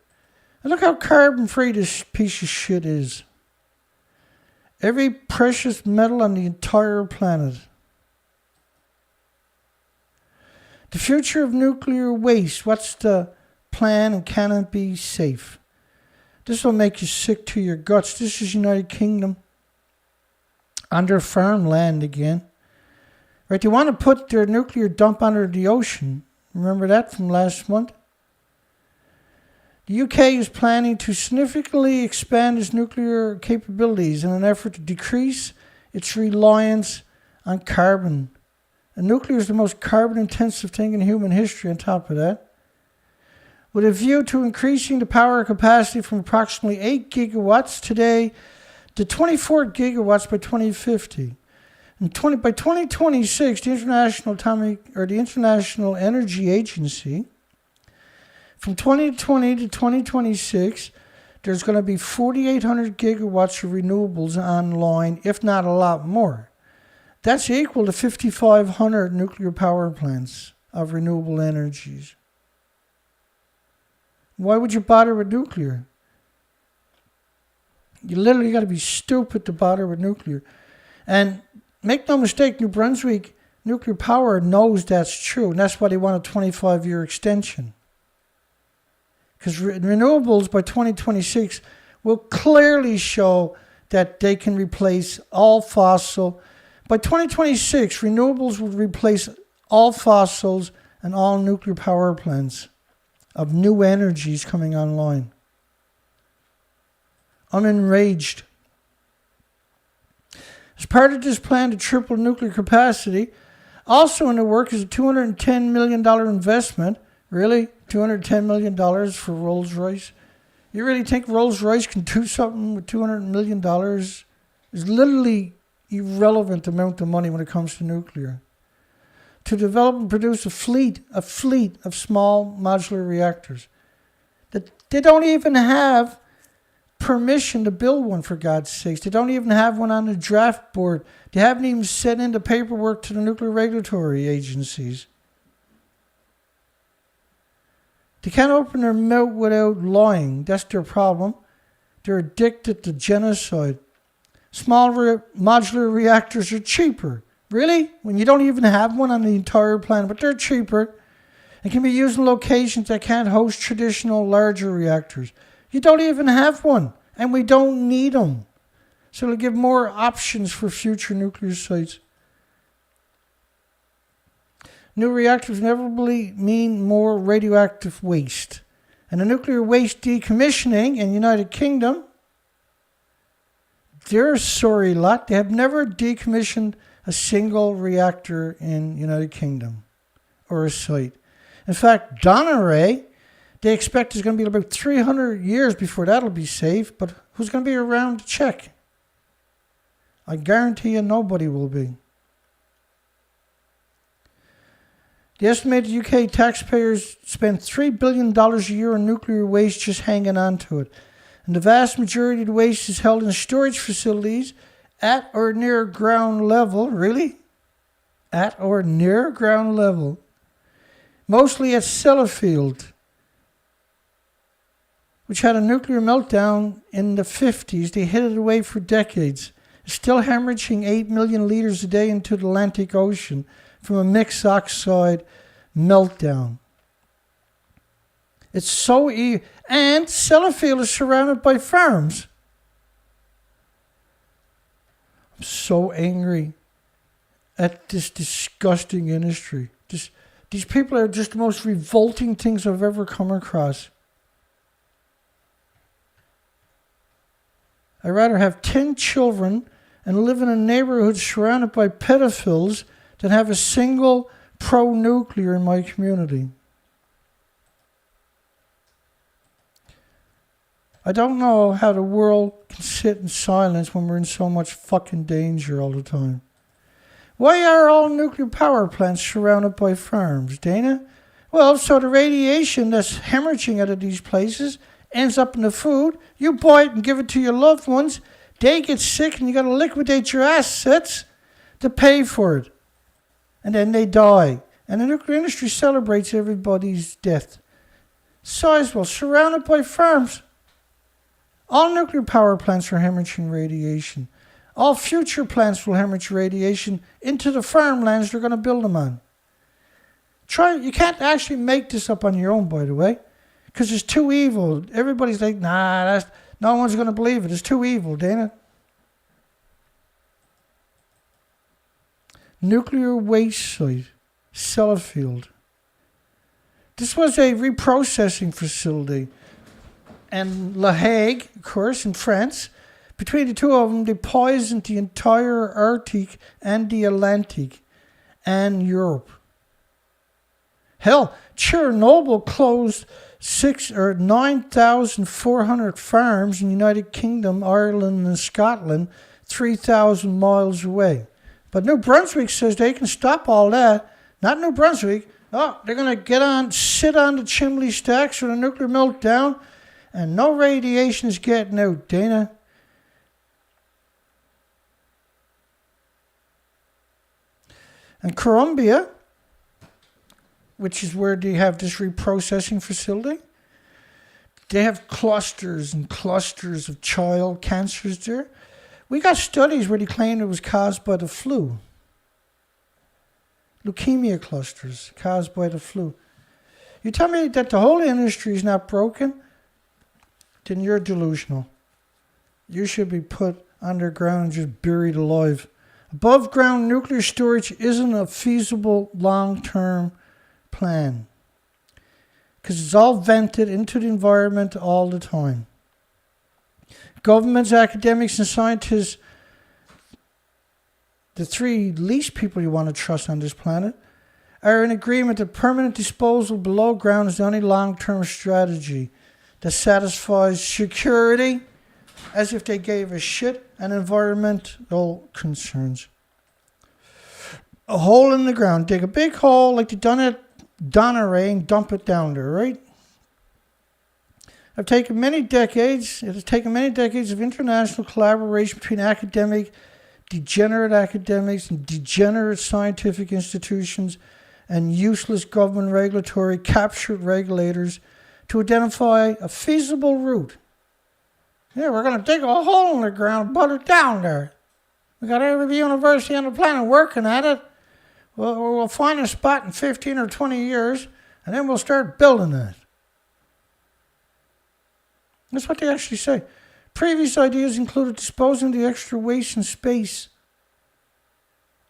And look how carbon-free this piece of shit is. Every precious metal on the entire planet. The future of nuclear waste. What's the plan, and can it be safe? This will make you sick to your guts. This is United Kingdom. Under farmland again. Right, they want to put their nuclear dump under the ocean. Remember that from last month? The UK is planning to significantly expand its nuclear capabilities in an effort to decrease its reliance on carbon. And nuclear is the most carbon-intensive thing in human history on top of that. With a view to increasing the power capacity from approximately 8 gigawatts today to 24 gigawatts by 2050. And by 2026, the International Energy Agency, from 2020 to 2026, there's going to be 4,800 gigawatts of renewables online, if not a lot more. That's equal to 5,500 nuclear power plants of renewable energies. Why would you bother with nuclear? You literally got to be stupid to bother with nuclear. And make no mistake, New Brunswick Nuclear Power knows that's true, and that's why they want a 25-year extension. Because renewables by 2026 will clearly show that they can replace all fossil. By 2026, renewables will replace all fossils and all nuclear power plants of new energies coming online. I'm enraged. As part of this plan to triple nuclear capacity, also in the work is a $210 million investment. Really? $210 million for Rolls-Royce? You really think Rolls-Royce can do something with $200 million? It's literally irrelevant amount of money when it comes to nuclear. To develop and produce a fleet of small modular reactors. That they don't even have permission to build one, for God's sakes. They don't even have one on the draft board. They haven't even sent in the paperwork to the nuclear regulatory agencies. They can't open their mouth without lying. That's their problem. They're addicted to genocide. Small modular reactors are cheaper. Really? When you don't even have one on the entire planet, but they're cheaper. It can be used in locations that can't host traditional larger reactors. You don't even have one, and we don't need them. So it'll give more options for future nuclear sites. New reactors inevitably mean more radioactive waste. And the nuclear waste decommissioning in the United Kingdom, they're a sorry lot. They have never decommissioned a single reactor in the United Kingdom or a site. In fact, Dounreay, they expect it's going to be about 300 years before that'll be safe, but who's going to be around to check? I guarantee you nobody will be. The estimated UK taxpayers spend $3 billion a year on nuclear waste just hanging on to it. And the vast majority of the waste is held in storage facilities at or near ground level. Really? At or near ground level. Mostly at Sellafield, which had a nuclear meltdown in the 50s. They hid it away for decades. It's still hemorrhaging 8 million litres a day into the Atlantic Ocean from a mixed oxide meltdown. It's so and Sellafield is surrounded by farms. I'm so angry at this disgusting industry. These people are just the most revolting things I've ever come across. I'd rather have 10 children and live in a neighborhood surrounded by pedophiles than have a single pro-nuclear in my community. I don't know how the world can sit in silence when we're in so much fucking danger all the time. Why are all nuclear power plants surrounded by farms, Dana? Well, so the radiation that's hemorrhaging out of these places ends up in the food. You buy it and give it to your loved ones. They get sick and you got to liquidate your assets to pay for it. And then they die. And the nuclear industry celebrates everybody's death. Sizewell, surrounded by farms. All nuclear power plants are hemorrhaging radiation. All future plants will hemorrhage radiation into the farmlands they're going to build them on. You can't actually make this up on your own, by the way, because it's too evil. Everybody's like, nah, no one's going to believe it. It's too evil, Dana. Nuclear waste site, Sellafield. This was a reprocessing facility. And La Hague, of course, in France, between the two of them, they poisoned the entire Arctic and the Atlantic and Europe. Hell, Chernobyl closed 9,400 farms in the United Kingdom, Ireland, and Scotland, 3,000 miles away. But New Brunswick says they can stop all that. Not New Brunswick. Oh, they're going to sit on the chimney stacks when a nuclear meltdown, and no radiation is getting out, Dana. And Colombia, which is where they have this reprocessing facility, they have clusters and clusters of child cancers there. We got studies where they claimed it was caused by the flu. Leukemia clusters caused by the flu. You tell me that the whole industry is not broken, then you're delusional. You should be put underground and just buried alive. Above ground nuclear storage isn't a feasible long-term plan because it's all vented into the environment all the time. Governments, academics, and scientists, the three least people you want to trust on this planet, are in agreement that permanent disposal below ground is the only long-term strategy that satisfies security, as if they gave a shit, and environmental concerns. A hole in the ground. Dig a big hole like they done at Dounreay and dump it down there, right? It has taken many decades of international collaboration between degenerate academics and degenerate scientific institutions and useless government regulatory captured regulators to identify a feasible route. Yeah, we're going to dig a hole in the ground, put it down there. We got every university on the planet working at it. We'll find a spot in 15 or 20 years, and then we'll start building it. That's what they actually say. Previous ideas included disposing of the extra waste and space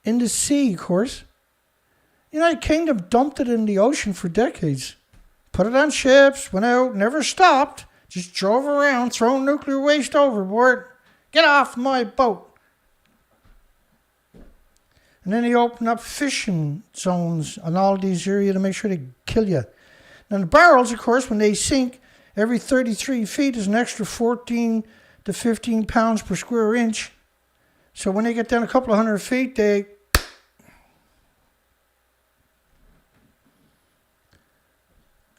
in the sea, of course. The United Kingdom dumped it in the ocean for decades. Put it on ships, went out, never stopped. Just drove around, throwing nuclear waste overboard. Get off my boat. And then they open up fishing zones on all these areas to make sure they kill you. Now the barrels, of course, when they sink, every 33 feet is an extra 14 to 15 pounds per square inch. So when they get down a couple of 100 feet, they...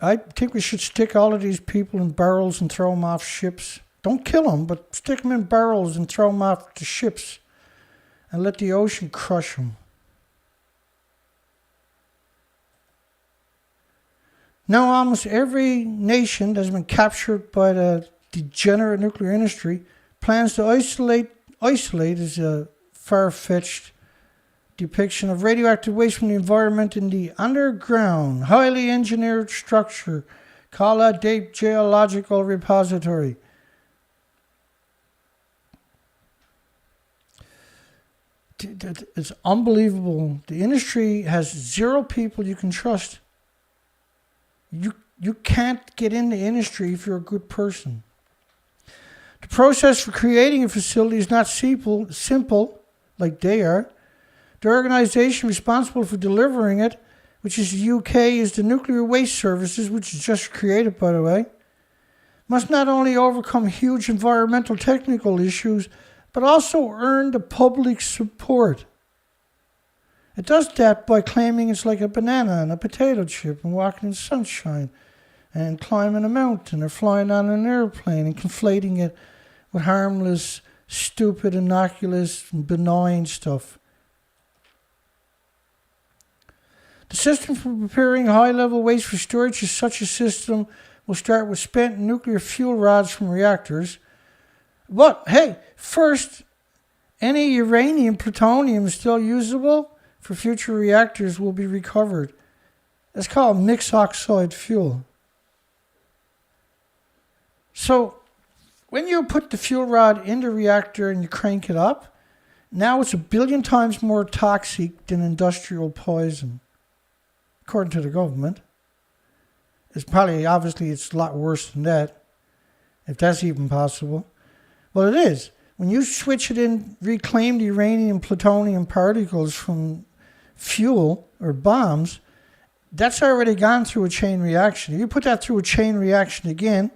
I think we should stick all of these people in barrels and throw them off ships. Don't kill them, but stick them in barrels and throw them off the ships and let the ocean crush them. Now almost every nation that's been captured by the degenerate nuclear industry plans to isolate is a far-fetched depiction of radioactive waste from the environment in the underground, highly engineered structure called a deep geological repository. It's unbelievable. The industry has zero people you can trust. You can't get in the industry if you're a good person. The process for creating a facility is not simple like they are. The organisation responsible for delivering it, which is the UK, is the Nuclear Waste Services, which is just created, by the way, must not only overcome huge environmental technical issues, but also earn the public support. It does that by claiming it's like a banana and a potato chip and walking in sunshine and climbing a mountain or flying on an airplane and conflating it with harmless, stupid, innocuous, and benign stuff. The system for preparing high-level waste for storage is such a system will start with spent nuclear fuel rods from reactors. But, hey, first, any uranium, plutonium still usable for future reactors will be recovered. It's called mixed oxide fuel. So, when you put the fuel rod in the reactor and you crank it up, now it's 1 billion times more toxic than industrial poison, according to the government. It's probably, obviously, it's a lot worse than that, if that's even possible. Well, it is. When you switch it in, reclaim the uranium, plutonium particles from fuel or bombs, that's already gone through a chain reaction. If you put that through a chain reaction again,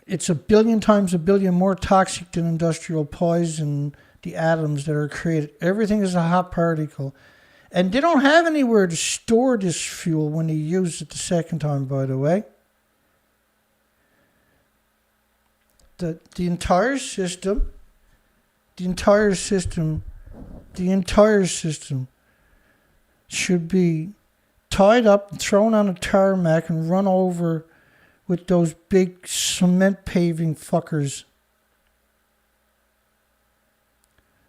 it's 1 billion times 1 billion more toxic than industrial poison, the atoms that are created. Everything is a hot particle. And they don't have anywhere to store this fuel when they use it the second time, by the way. The entire system should be tied up and thrown on a tarmac and run over with those big cement paving fuckers.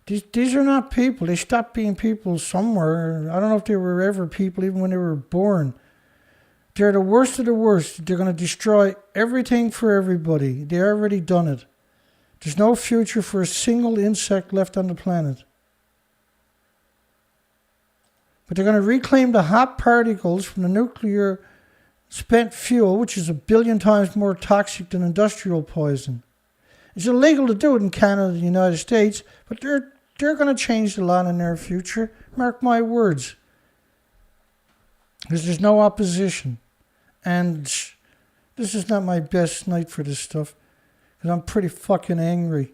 These are not people. They stopped being people somewhere. I don't know if they were ever people, even when they were born. They're the worst of the worst. They're going to destroy everything for everybody. They already done it. There's no future for a single insect left on the planet. But they're going to reclaim the hot particles from the nuclear spent fuel, which is 1 billion times more toxic than industrial poison. It's illegal to do it in Canada and the United States, but they're going to change the law in the near future. Mark my words. Because there's no opposition. And this is not my best night for this stuff, because I'm pretty fucking angry.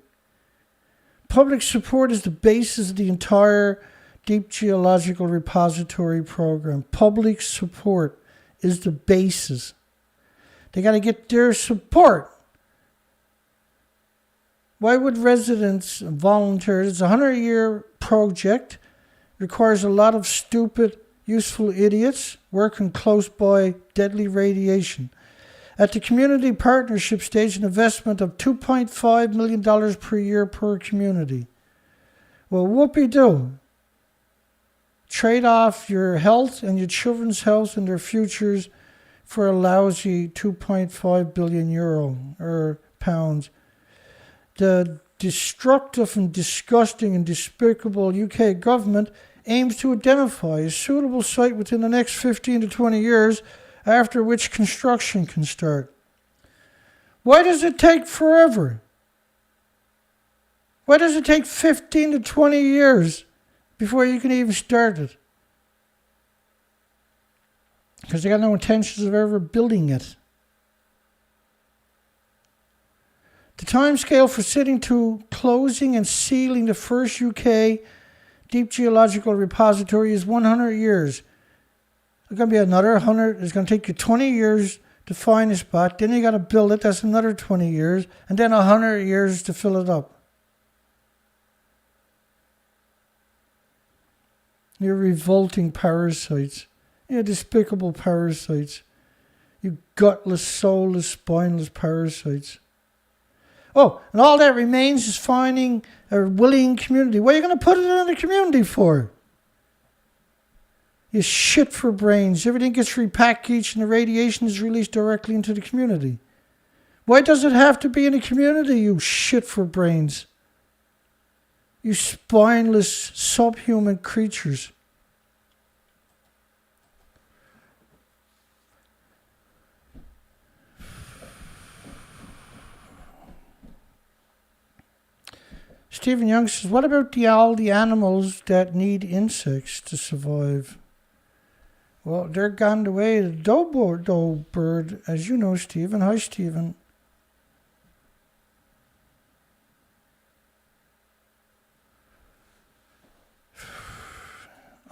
Public support is the basis of the entire Deep Geological Repository program. Public support is the basis. They got to get their support. Why would residents volunteer? It's a 100-year project. Requires a lot of stupid, useful idiots working close by deadly radiation. At the community partnership stage, an investment of $2.5 million per year per community. Well, whoopee-doo. Trade off your health and your children's health and their futures for a lousy 2.5 billion euro or pounds. The destructive and disgusting and despicable UK government aims to identify a suitable site within the next 15 to 20 years, after which construction can start. Why does it take forever? Why does it take 15 to 20 years before you can even start it? Because they got no intentions of ever building it. The timescale for sitting to closing and sealing the first UK Deep Geological Repository is 100 years. There's going to be another 100. It's going to take you 20 years to find a spot. Then you got to build it. That's another 20 years. And then 100 years to fill it up. You're revolting parasites. You're despicable parasites. You gutless, soulless, spineless parasites. Oh, and all that remains is finding a willing community. What are you going to put it in the community for? You shit for brains. Everything gets repackaged and the radiation is released directly into the community. Why does it have to be in the community, you shit for brains? You spineless, subhuman creatures. Stephen Young says, what about all the animals that need insects to survive? Well, they're gone the way of the dodo bird, as you know, Stephen. Hi, Stephen.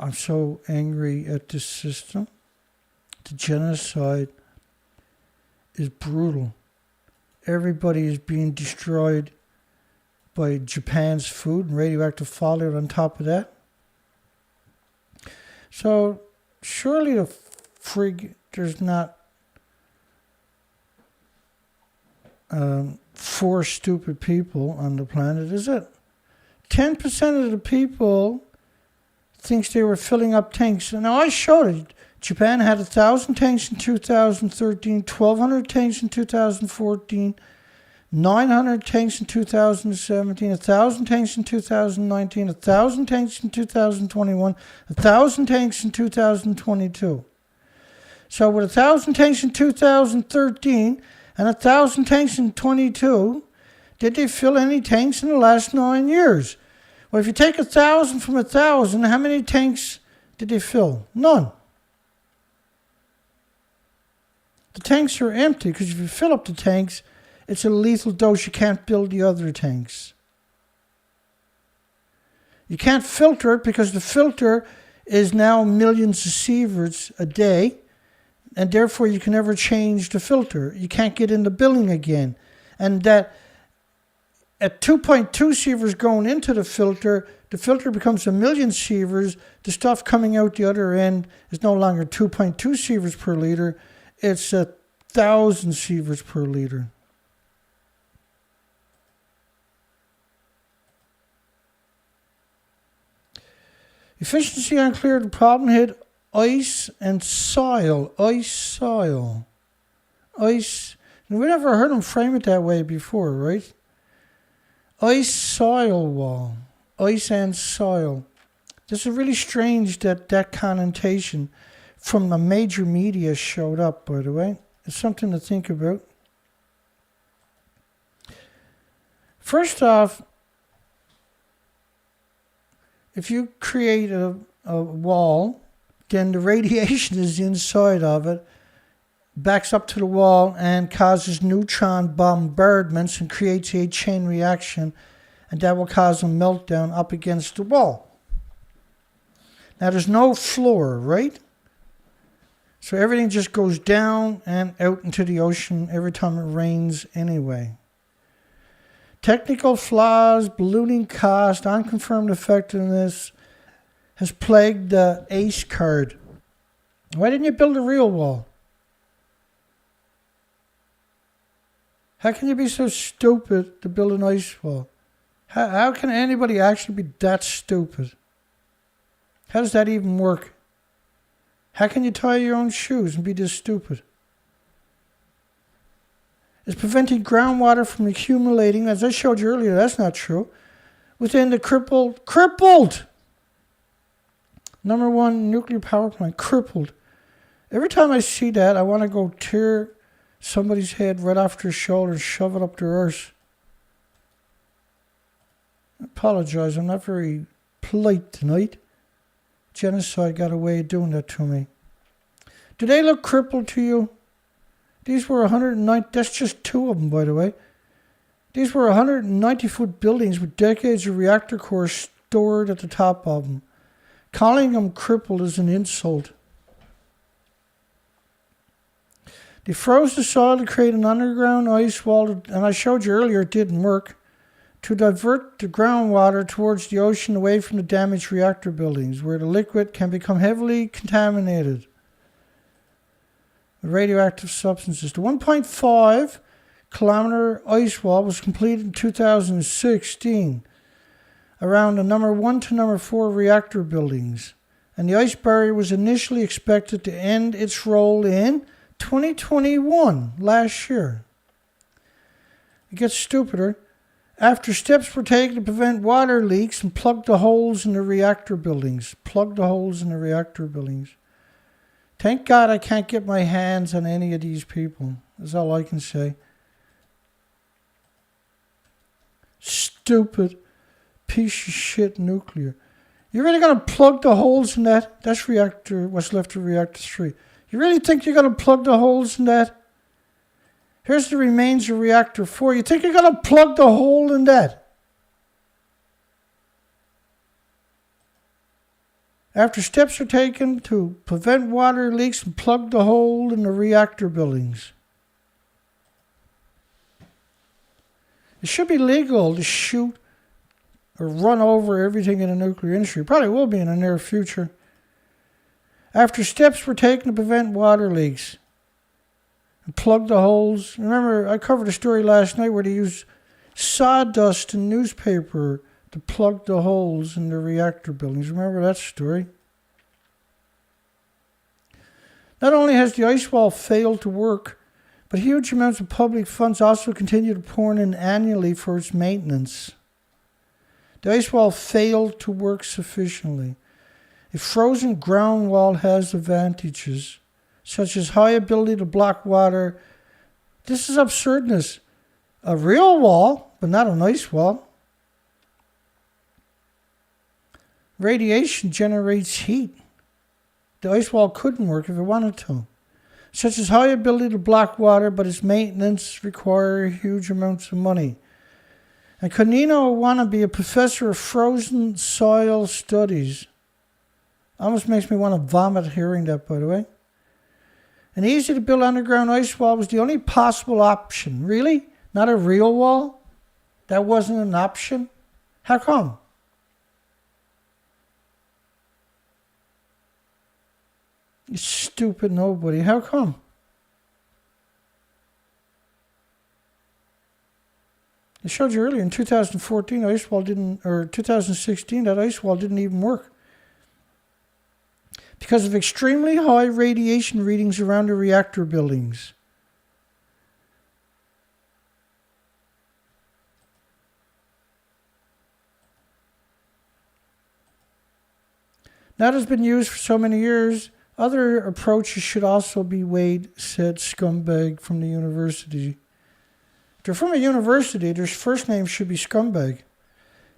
I'm so angry at this system. The genocide is brutal. Everybody is being destroyed by Japan's food and radioactive fallout on top of that. So surely there's not 4 stupid people on the planet, is it? 10% of the people thinks they were filling up tanks. Now I showed it. Japan had 1,000 tanks in 2013, 1,200 tanks in 2014, 900 tanks in 2017, 1,000 tanks in 2019, 1,000 tanks in 2021, 1,000 tanks in 2022. So with 1,000 tanks in 2013 and 1,000 tanks in 22, did they fill any tanks in the last 9 years? Well, if you take 1,000 from 1,000, how many tanks did they fill? None. The tanks are empty because if you fill up the tanks, it's a lethal dose. You can't build the other tanks. You can't filter it because the filter is now millions of sieverts a day, and therefore you can never change the filter. You can't get in the billing again. And that at 2.2 sieverts going into the filter becomes 1 million sieverts. The stuff coming out the other end is no longer 2.2 sieverts per liter. It's 1,000 sieverts per liter. Efficiency unclear. The problem hit ice and soil. Soil. Ice. And we never heard them frame it that way before, right? Ice soil wall. Ice and soil. This is really strange that connotation from the major media showed up, by the way. It's something to think about. First off, if you create a wall, then the radiation is inside of it, backs up to the wall and causes neutron bombardments and creates a chain reaction, and that will cause a meltdown up against the wall. Now there's no floor, right? So everything just goes down and out into the ocean every time it rains anyway. Technical flaws, ballooning cost, unconfirmed effectiveness has plagued the ACE card. Why didn't you build a real wall? How can you be so stupid to build an ice wall? How can anybody actually be that stupid? How does that even work? How can you tie your own shoes and be this stupid? It's preventing groundwater from accumulating. As I showed you earlier, that's not true. Within the crippled #1 nuclear power plant, crippled. Every time I see that, I want to go tear somebody's head right off their shoulder and shove it up their arse. I apologize, I'm not very polite tonight. Genocide got a way of doing that to me. Do they look crippled to you? These were 190, that's just 2 of them, by the way. These were 190-foot buildings with decades of reactor cores stored at the top of them. Calling them crippled is an insult. They froze the soil to create an underground ice wall, and I showed you earlier it didn't work, to divert the groundwater towards the ocean away from the damaged reactor buildings, where the liquid can become heavily contaminated with radioactive substances. The 1.5 kilometer ice wall was completed in 2016 around the #1 to #4 reactor buildings, and the ice barrier was initially expected to end its role in 2021, last year. It gets stupider. After steps were taken to prevent water leaks and plug the holes in the reactor buildings. Thank God I can't get my hands on any of these people. That's all I can say. Stupid. piece of shit nuclear. You really gonna plug the holes in that? That's reactor, what's left of reactor 3. You really think you're gonna plug the holes in that? Here's the remains of reactor 4. You think you're gonna plug the hole in that? After steps are taken to prevent water leaks and plug the hole in the reactor buildings. It should be legal to shoot or run over everything in the nuclear industry. Probably will be in the near future. After steps were taken to prevent water leaks and plug the holes. Remember, I covered a story last night where they used sawdust and newspaper to plug the holes in the reactor buildings. Remember that story? Not only has the ice wall failed to work, but huge amounts of public funds also continue to pour in annually for its maintenance. The ice wall failed to work sufficiently. A frozen ground wall has advantages, such as high ability to block water. This is absurdness. A real wall, but not an ice wall. Radiation generates heat. The ice wall couldn't work if it wanted to. Such as high ability to block water, but its maintenance require huge amounts of money. And Konino want to be a professor of frozen soil studies. Almost makes me want to vomit hearing that, by the way. An easy to build underground ice wall was the only possible option. Really? Not a real wall? That wasn't an option? How come? You stupid nobody. How come? I showed you earlier in 2014, ice wall didn't, or 2016, that ice wall didn't even work. Because of extremely high radiation readings around the reactor buildings. That has been used for so many years. Other approaches should also be weighed, said Scumbag from the university. If they're from a university, their first name should be Scumbag.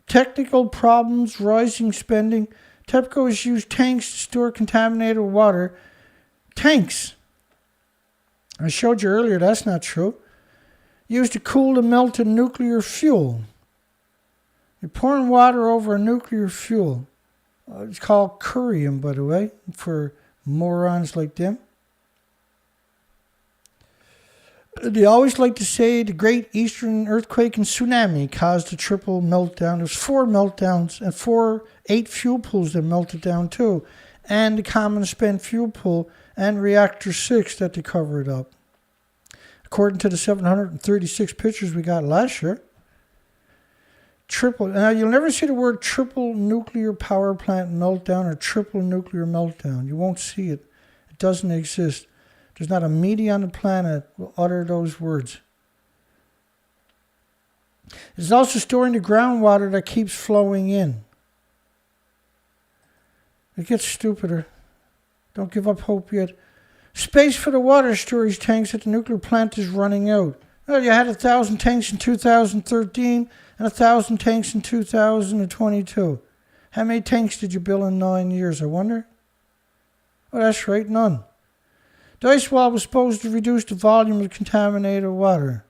Technical problems, rising spending. TEPCO has used tanks to store contaminated water. Tanks. I showed you earlier that's not true. Used to cool the melted nuclear fuel. You're pouring water over a nuclear fuel. It's called curium, by the way, for morons like them. They always like to say the Great Eastern Earthquake and Tsunami caused a triple meltdown. There's 4 meltdowns and 8 fuel pools that melted down too. And the common spent fuel pool and reactor 6 that they covered up. According to the 736 pictures we got last year. Triple. Now, you'll never see the word triple nuclear power plant meltdown or triple nuclear meltdown. You won't see it. It doesn't exist. There's not a media on the planet will utter those words. It's also storing the groundwater that keeps flowing in. It gets stupider. Don't give up hope yet. Space for the water storage tanks at the nuclear plant is running out. Well, you had 1,000 tanks in 2013 and 1,000 tanks in 2022. How many tanks did you build in 9 years, I wonder? Oh, that's right, none. The ice wall was supposed to reduce the volume of contaminated water.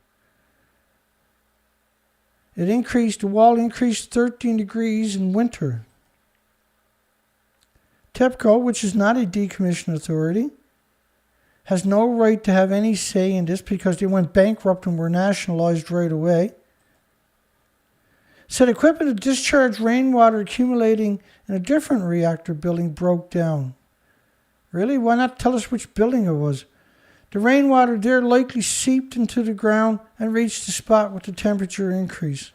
The wall increased 13 degrees in winter. TEPCO, which is not a decommissioned authority, has no right to have any say in this because they went bankrupt and were nationalized right away. Said equipment to discharge rainwater accumulating in a different reactor building broke down. Really? Why not tell us which building it was? The rainwater there likely seeped into the ground and reached the spot with the temperature increase.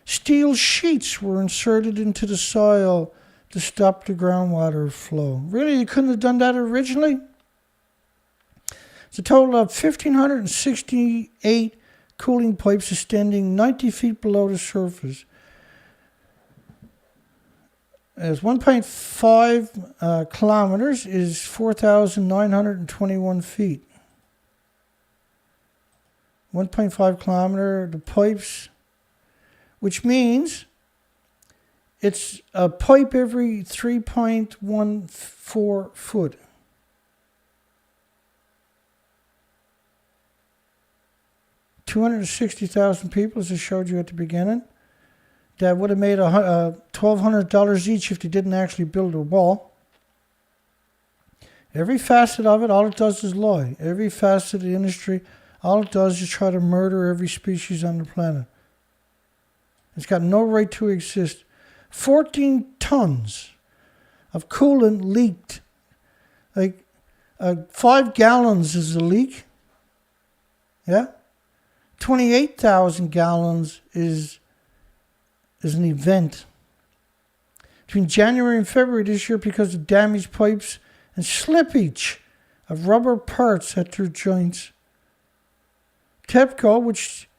Steel sheets were inserted into the soil to stop the groundwater flow. Really? You couldn't have done that originally? It's a total of 1,568 cooling pipes extending 90 feet below the surface. As 1.5 kilometers is 4,921 feet. 1.5 kilometer, the pipes, which means It's a pipe every 3.14 foot. $260,000 people, as I showed you at the beginning. That would have made $1,200 each if they didn't actually build a wall. Every facet of it, all it does is lie. Every facet of the industry, all it does is try to murder every species on the planet. It's got no right to exist. 14 tons of coolant leaked. Like 5 gallons is a leak. Yeah? 28,000 gallons is an event. Between January and February this year, because of damaged pipes and slippage of rubber parts at their joints. TEPCO, which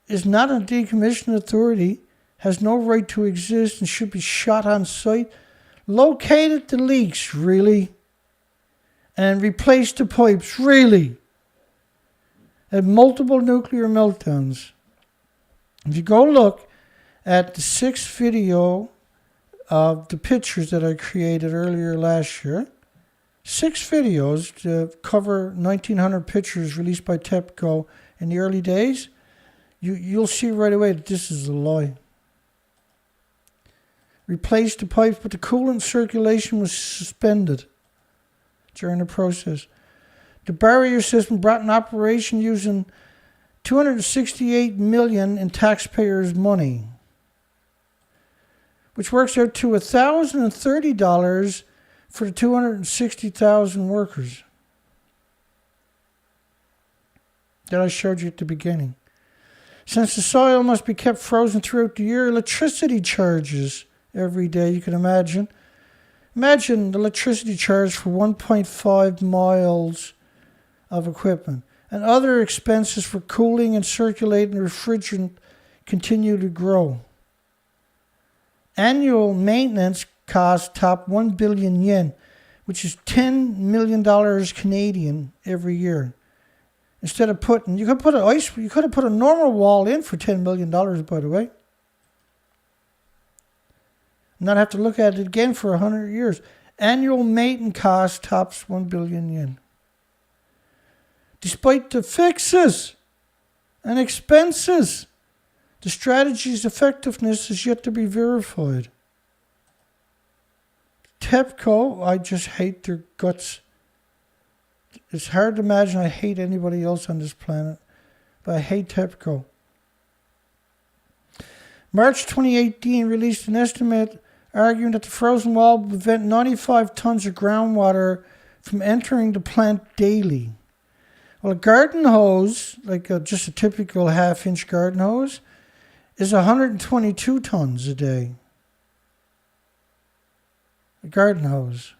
is not a decommissioning authority, has no right to exist and should be shot on sight, located the leaks, really, and replaced the pipes, really, at multiple nuclear meltdowns. If you go look at the 6th video of the pictures that I created earlier last year, 6 videos to cover 1,900 pictures released by TEPCO in the early days, you'll see right away that this is a lie. Replaced the pipes, but the coolant circulation was suspended during the process. The barrier system brought in operation using $268 million in taxpayers' money, which works out to $1,030 for the 260,000 workers that I showed you at the beginning. Since the soil must be kept frozen throughout the year, electricity charges every day, you can imagine. Imagine the electricity charge for 1.5 miles of equipment. And other expenses for cooling and circulating refrigerant continue to grow. Annual maintenance costs top 1 billion yen, which is $10 million Canadian every year. Instead of putting, you could have put a normal wall in for $10 million, by the way. Not have to look at it again for 100 years. Annual maintenance cost tops 1 billion yen. Despite the fixes and expenses, the strategy's effectiveness is yet to be verified. TEPCO, I just hate their guts. It's hard to imagine I hate anybody else on this planet, but I hate TEPCO. March 2018 released an estimate arguing that the frozen wall would prevent 95 tons of groundwater from entering the plant daily. Well, a garden hose, just a typical half-inch garden hose, is 122 tons a day. A garden hose.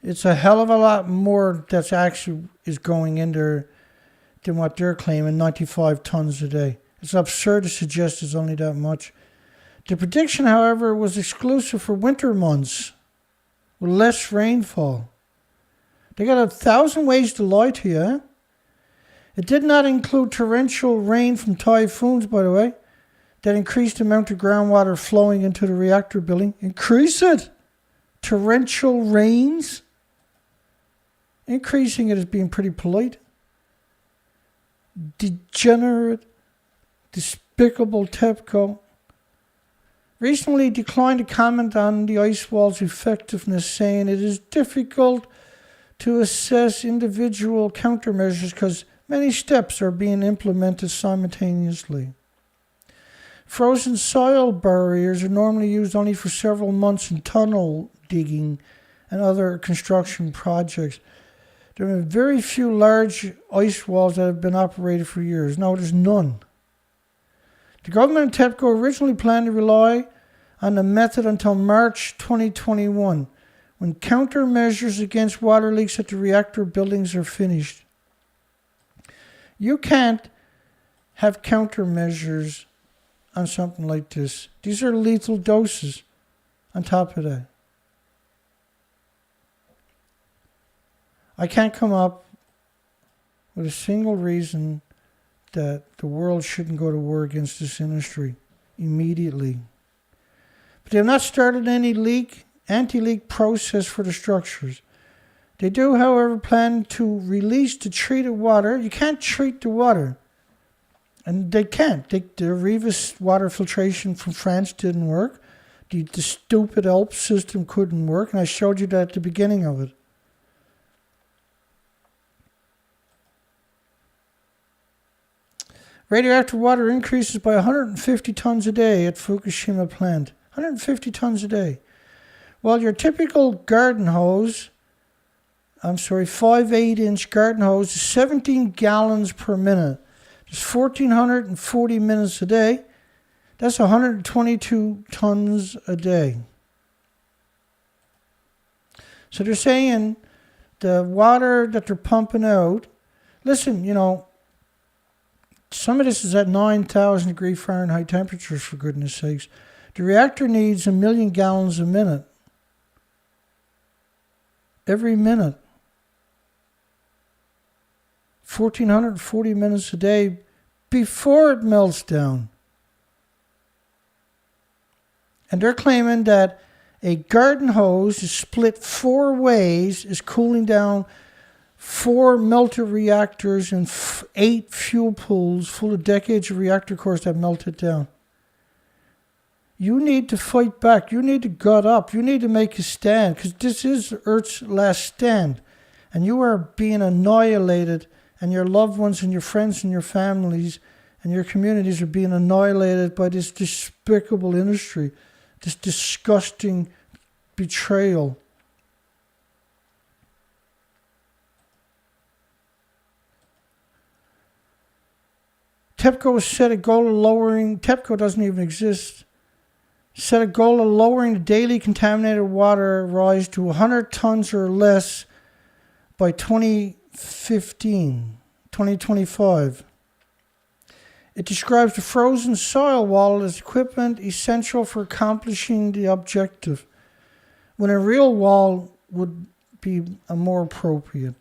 It's a hell of a lot more that's actually is going in there than what they're claiming, 95 tons a day. It's absurd to suggest it's only that much. The prediction, however, was exclusive for winter months with less rainfall. They got 1,000 ways to lie to you, eh? It did not include torrential rain from typhoons, by the way, that increased the amount of groundwater flowing into the reactor building. Increase it! Torrential rains? Increasing it is being pretty polite. Degenerate, despicable TEPCO recently declined to comment on the ice wall's effectiveness, saying it is difficult to assess individual countermeasures because many steps are being implemented simultaneously. Frozen soil barriers are normally used only for several months in tunnel digging and other construction projects. There are very few large ice walls that have been operated for years. No, there's none. The government and TEPCO originally planned to rely on the method until March 2021, when countermeasures against water leaks at the reactor buildings are finished. You can't have countermeasures on something like this. These are lethal doses on top of that. I can't come up with a single reason that the world shouldn't go to war against this industry. immediately. But they have not started any anti-leak process for the structures. They do, however, plan to release the treated water. You can't treat the water. And they can't. The Rivas water filtration from France didn't work. The stupid ALP system couldn't work. And I showed you that at the beginning of it. Radioactive water increases by 150 tons a day at Fukushima plant. 150 tons a day. Well, your typical garden hose, 5/8-inch garden hose is 17 gallons per minute. There's 1,440 minutes a day. That's 122 tons a day. So they're saying the water that they're pumping out, listen, some of this is at 9,000 degree Fahrenheit temperatures, for goodness sakes. The reactor needs 1 million gallons a minute. Every minute. 1,440 minutes a day before it melts down. And they're claiming that a garden hose is split 4 ways, is cooling down 4 melted reactors and 8 fuel pools full of decades of reactor cores that melted down. You need to fight back. You need to gut up. You need to make a stand, because this is Earth's last stand. And you are being annihilated, and your loved ones and your friends and your families and your communities are being annihilated by this despicable industry, this disgusting betrayal. TEPCO set a goal of lowering, TEPCO doesn't even exist, set a goal of lowering the daily contaminated water rise to 100 tons or less by 2025. It describes the frozen soil wall as equipment essential for accomplishing the objective, when a real wall would be more appropriate.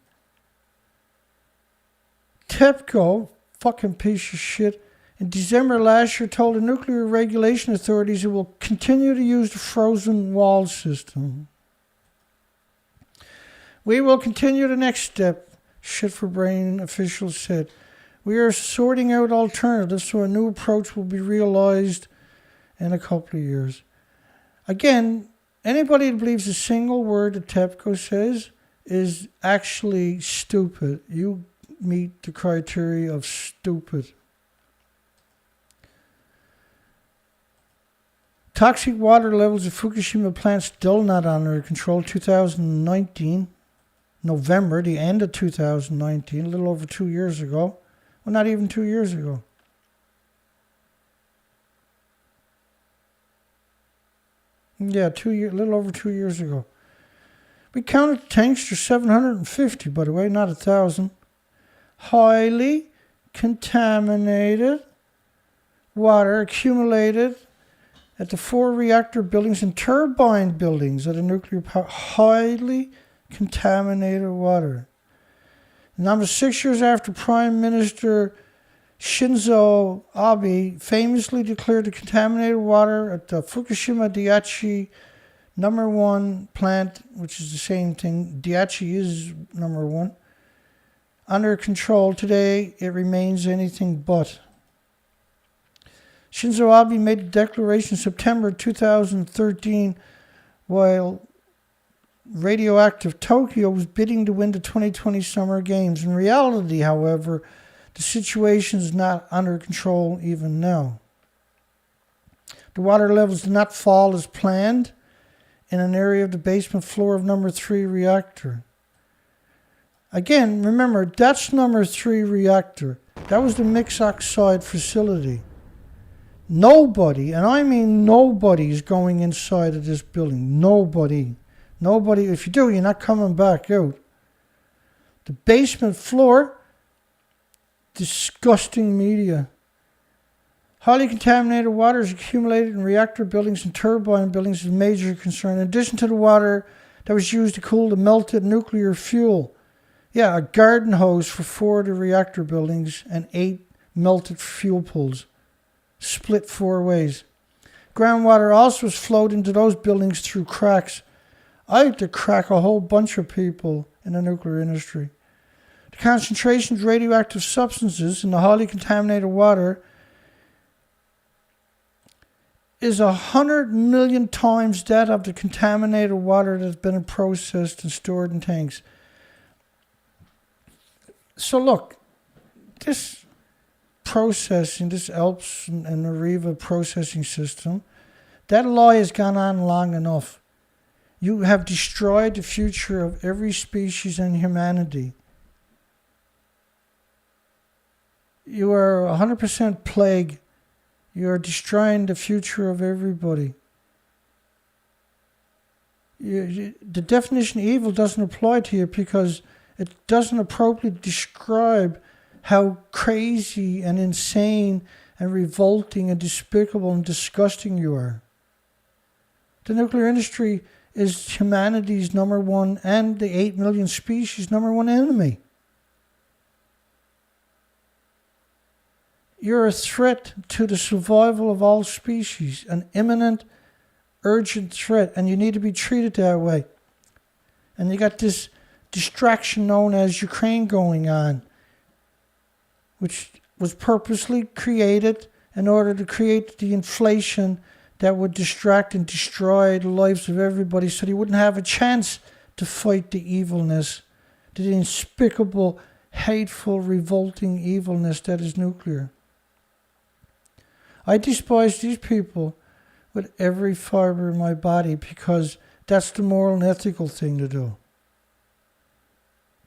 TEPCO, fucking piece of shit, in December last year told the nuclear regulation authorities it will continue to use the frozen wall system. We will continue the next step, Shit for Brain officials said. We are sorting out alternatives so a new approach will be realized in a couple of years. Again, anybody that believes a single word that TEPCO says is actually stupid. You meet the criteria of stupid. Toxic water levels at Fukushima plant still not under control. 2019, November, the end of 2019, a little over 2 years ago. Well, not even 2 years ago. Yeah, a little over 2 years ago. We counted tanks to 750, by the way, not 1,000. Highly contaminated water accumulated at the 4 reactor buildings and turbine buildings at a nuclear power. Highly contaminated water. Number 6 years after Prime Minister Shinzo Abe famously declared the contaminated water at the Fukushima Daiichi #1 plant, which is the same thing, Daiichi is #1, under control, today it remains anything but. Shinzo Abe made a declaration in September 2013 while radioactive Tokyo was bidding to win the 2020 Summer Games. In reality, however, the situation is not under control even now. The water levels did not fall as planned in an area of the basement floor of number 3 reactor. Again, remember, that's number 3 reactor. That was the mixed oxide facility. Nobody, and I mean nobody, is going inside of this building. Nobody. Nobody. If you do, you're not coming back out. The basement floor, disgusting media. Highly contaminated water is accumulated in reactor buildings and turbine buildings is a major concern. In addition to the water that was used to cool the melted nuclear fuel. Yeah, a garden hose for 4 of the reactor buildings and 8 melted fuel pools. split 4 ways. Groundwater also is flowed into those buildings through cracks. I had to crack a whole bunch of people in the nuclear industry. The concentrations of radioactive substances in the highly contaminated water is 100 million times that of the contaminated water that's been processed and stored in tanks. So look, this processing, this ALPS and Areva processing system, that lie has gone on long enough. You have destroyed the future of every species and humanity. You are 100% plague. You are destroying the future of everybody. The definition of evil doesn't apply to you because it doesn't appropriately describe how crazy and insane and revolting and despicable and disgusting you are. The nuclear industry is humanity's #1 and the 8 million species #1 enemy. You're a threat to the survival of all species, an imminent, urgent threat, and you need to be treated that way. And you got this distraction known as Ukraine going on, which was purposely created in order to create the inflation that would distract and destroy the lives of everybody so they wouldn't have a chance to fight the evilness, the despicable, hateful, revolting evilness that is nuclear. I despise these people with every fiber in my body because that's the moral and ethical thing to do.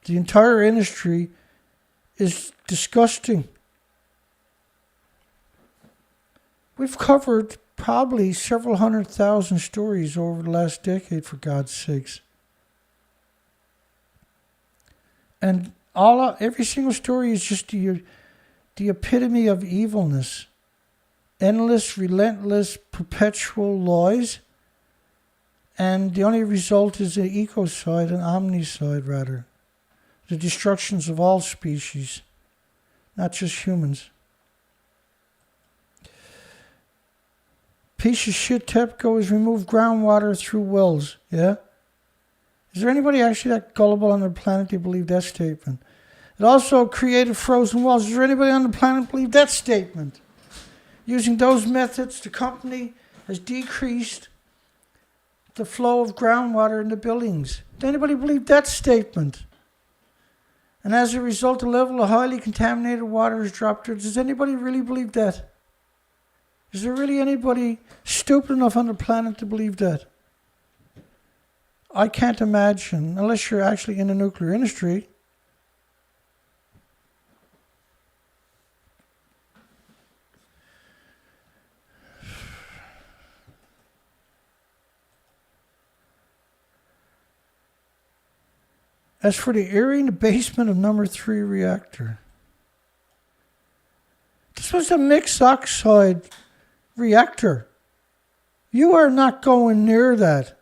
The entire industry is disgusting. We've covered probably several 100,000 stories over the last decade, for God's sakes. And every single story is just the epitome of evilness. Endless, relentless, perpetual lies. And the only result is an ecocide, an omnicide rather. The destructions of all species, not just humans. Piece of shit TEPCO has removed groundwater through wells, yeah? Is there anybody actually that gullible on the planet to believe that statement? It also created frozen walls. Is there anybody on the planet believe that statement? Using those methods, the company has decreased the flow of groundwater in the buildings. Does anybody believe that statement? And as a result, the level of highly contaminated water has dropped. Does anybody really believe that? Is there really anybody stupid enough on the planet to believe that? I can't imagine, unless you're actually in the nuclear industry. As for the area in the basement of number 3 reactor, this was a mixed oxide reactor. You are not going near that.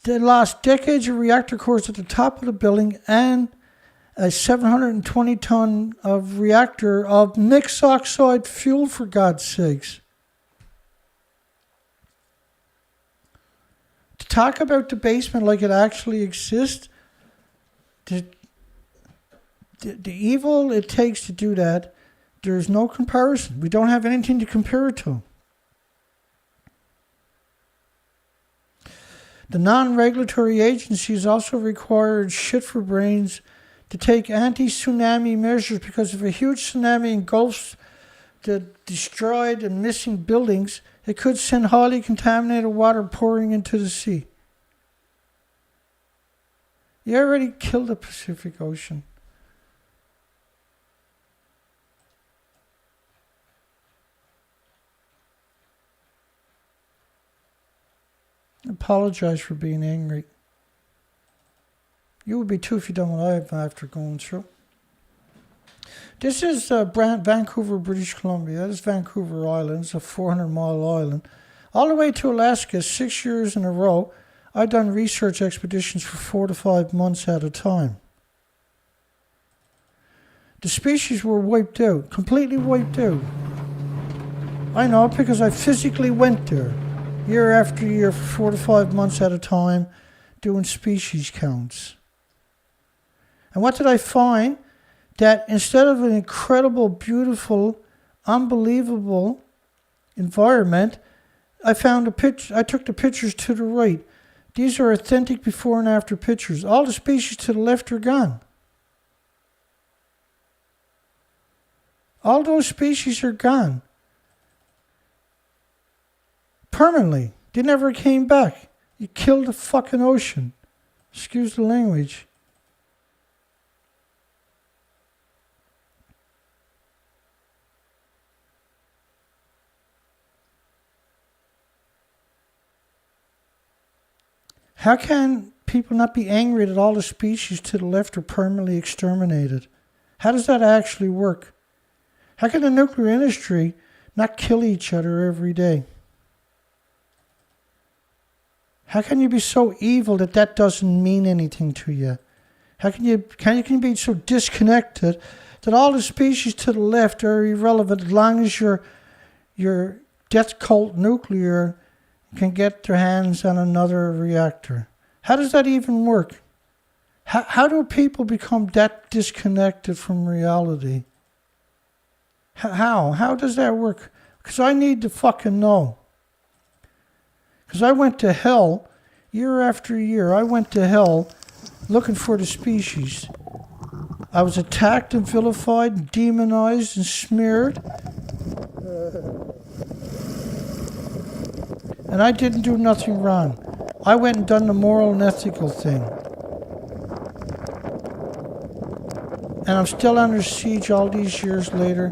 They lost decades of reactor cores at the top of the building and a 720-ton of reactor of mixed oxide fuel, for God's sakes. To talk about the basement like it actually exists, the evil it takes to do that, there's no comparison. We don't have anything to compare it to. The non-regulatory agencies also required shit for brains to take anti-tsunami measures because if a huge tsunami engulfs the destroyed and missing buildings, it could send highly contaminated water pouring into the sea. You already killed the Pacific Ocean. Apologize for being angry. You would be too if you done what I have after going through. This is Vancouver, British Columbia. That is Vancouver Island. It's a 400-mile island. All the way to Alaska, 6 years in a row, I've done research expeditions for 4 to 5 months at a time. The species were wiped out, completely wiped out. I know because I physically went there year after year for 4 to 5 months at a time doing species counts. And what did I find? That instead of an incredible, beautiful, unbelievable environment, I found a picture. I took the pictures to the right. These are authentic before and after pictures. All the species to the left are gone. All those species are gone. Permanently. They never came back. You killed the fucking ocean. Excuse the language. How can people not be angry that all the species to the left are permanently exterminated? How does that actually work? How can the nuclear industry not kill each other every day? How can you be so evil that that doesn't mean anything to you? How can you be so disconnected that all the species to the left are irrelevant as long as your death cult nuclear can get their hands on another reactor? How does that even work? How do people become that disconnected from reality? How does that work? Because I need to fucking know. Because I went to hell year after year. I went to hell looking for the species. I was attacked and vilified and demonized and smeared. And I didn't do nothing wrong. I went and done the moral and ethical thing. And I'm still under siege all these years later.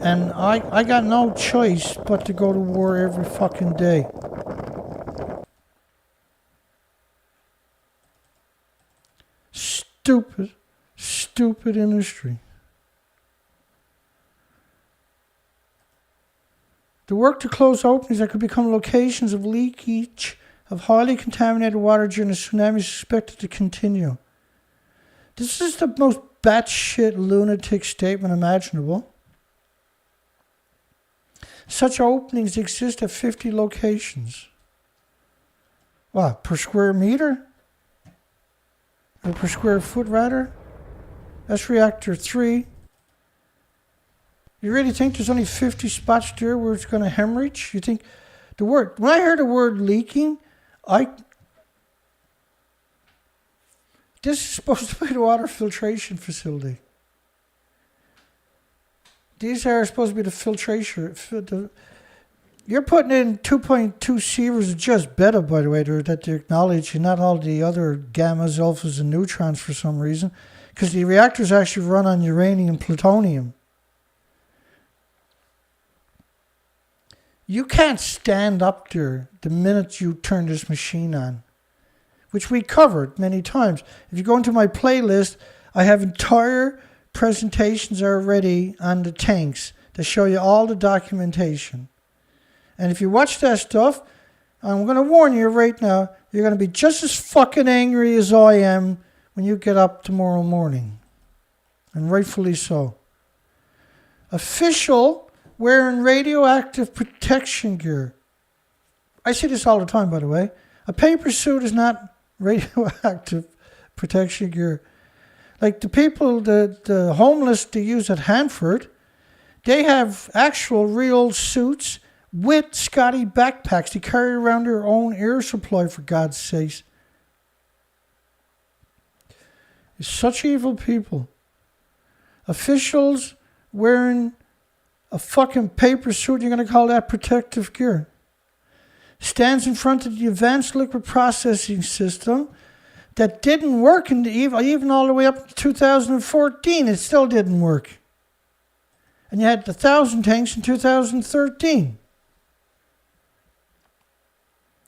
And I got no choice but to go to war every fucking day. Stupid industry. The work to close openings that could become locations of leakage of highly contaminated water during a tsunami is expected to continue. This is the most batshit lunatic statement imaginable. Such openings exist at 50 locations. What, per square meter? Or per square foot, rather? That's reactor 3. You really think there's only 50 spots there where it's going to hemorrhage? You think the word, when I heard the word leaking, this is supposed to be the water filtration facility. These are supposed to be the filtration. You're putting in 2.2 sieverts just better, by the way, that they acknowledge, and not all the other gammas, alphas, and neutrons for some reason, because the reactors actually run on uranium and plutonium. You can't stand up there the minute you turn this machine on, which we covered many times. If you go into my playlist, I have entire presentations already on the tanks that show you all the documentation. And if you watch that stuff, I'm going to warn you right now, you're going to be just as fucking angry as I am when you get up tomorrow morning. And rightfully so. Official wearing radioactive protection gear. I see this all the time, by the way. A paper suit is not radioactive protection gear. Like the people, the homeless they use at Hanford, they have actual real suits with Scotty backpacks. They carry around their own air supply, for God's sakes. It's such evil people. Officials wearing a fucking paper suit, you're going to call that protective gear. Stands in front of the advanced liquid processing system that didn't work even all the way up to 2014. It still didn't work. And you had 1,000 tanks in 2013.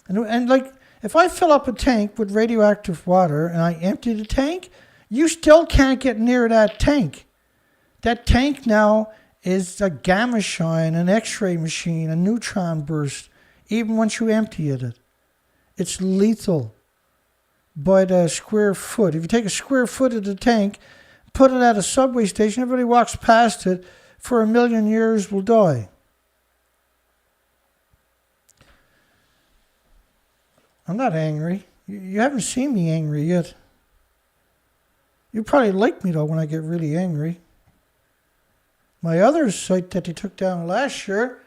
And like, if I fill up a tank with radioactive water and I empty the tank, you still can't get near that tank. That tank now is a gamma shine, an X-ray machine, a neutron burst, even once you empty it. It's lethal by the square foot. If you take a square foot of the tank, put it at a subway station, everybody walks past it for 1,000,000 years will die. I'm not angry. You haven't seen me angry yet. You probably like me though when I get really angry. My other site that they took down last year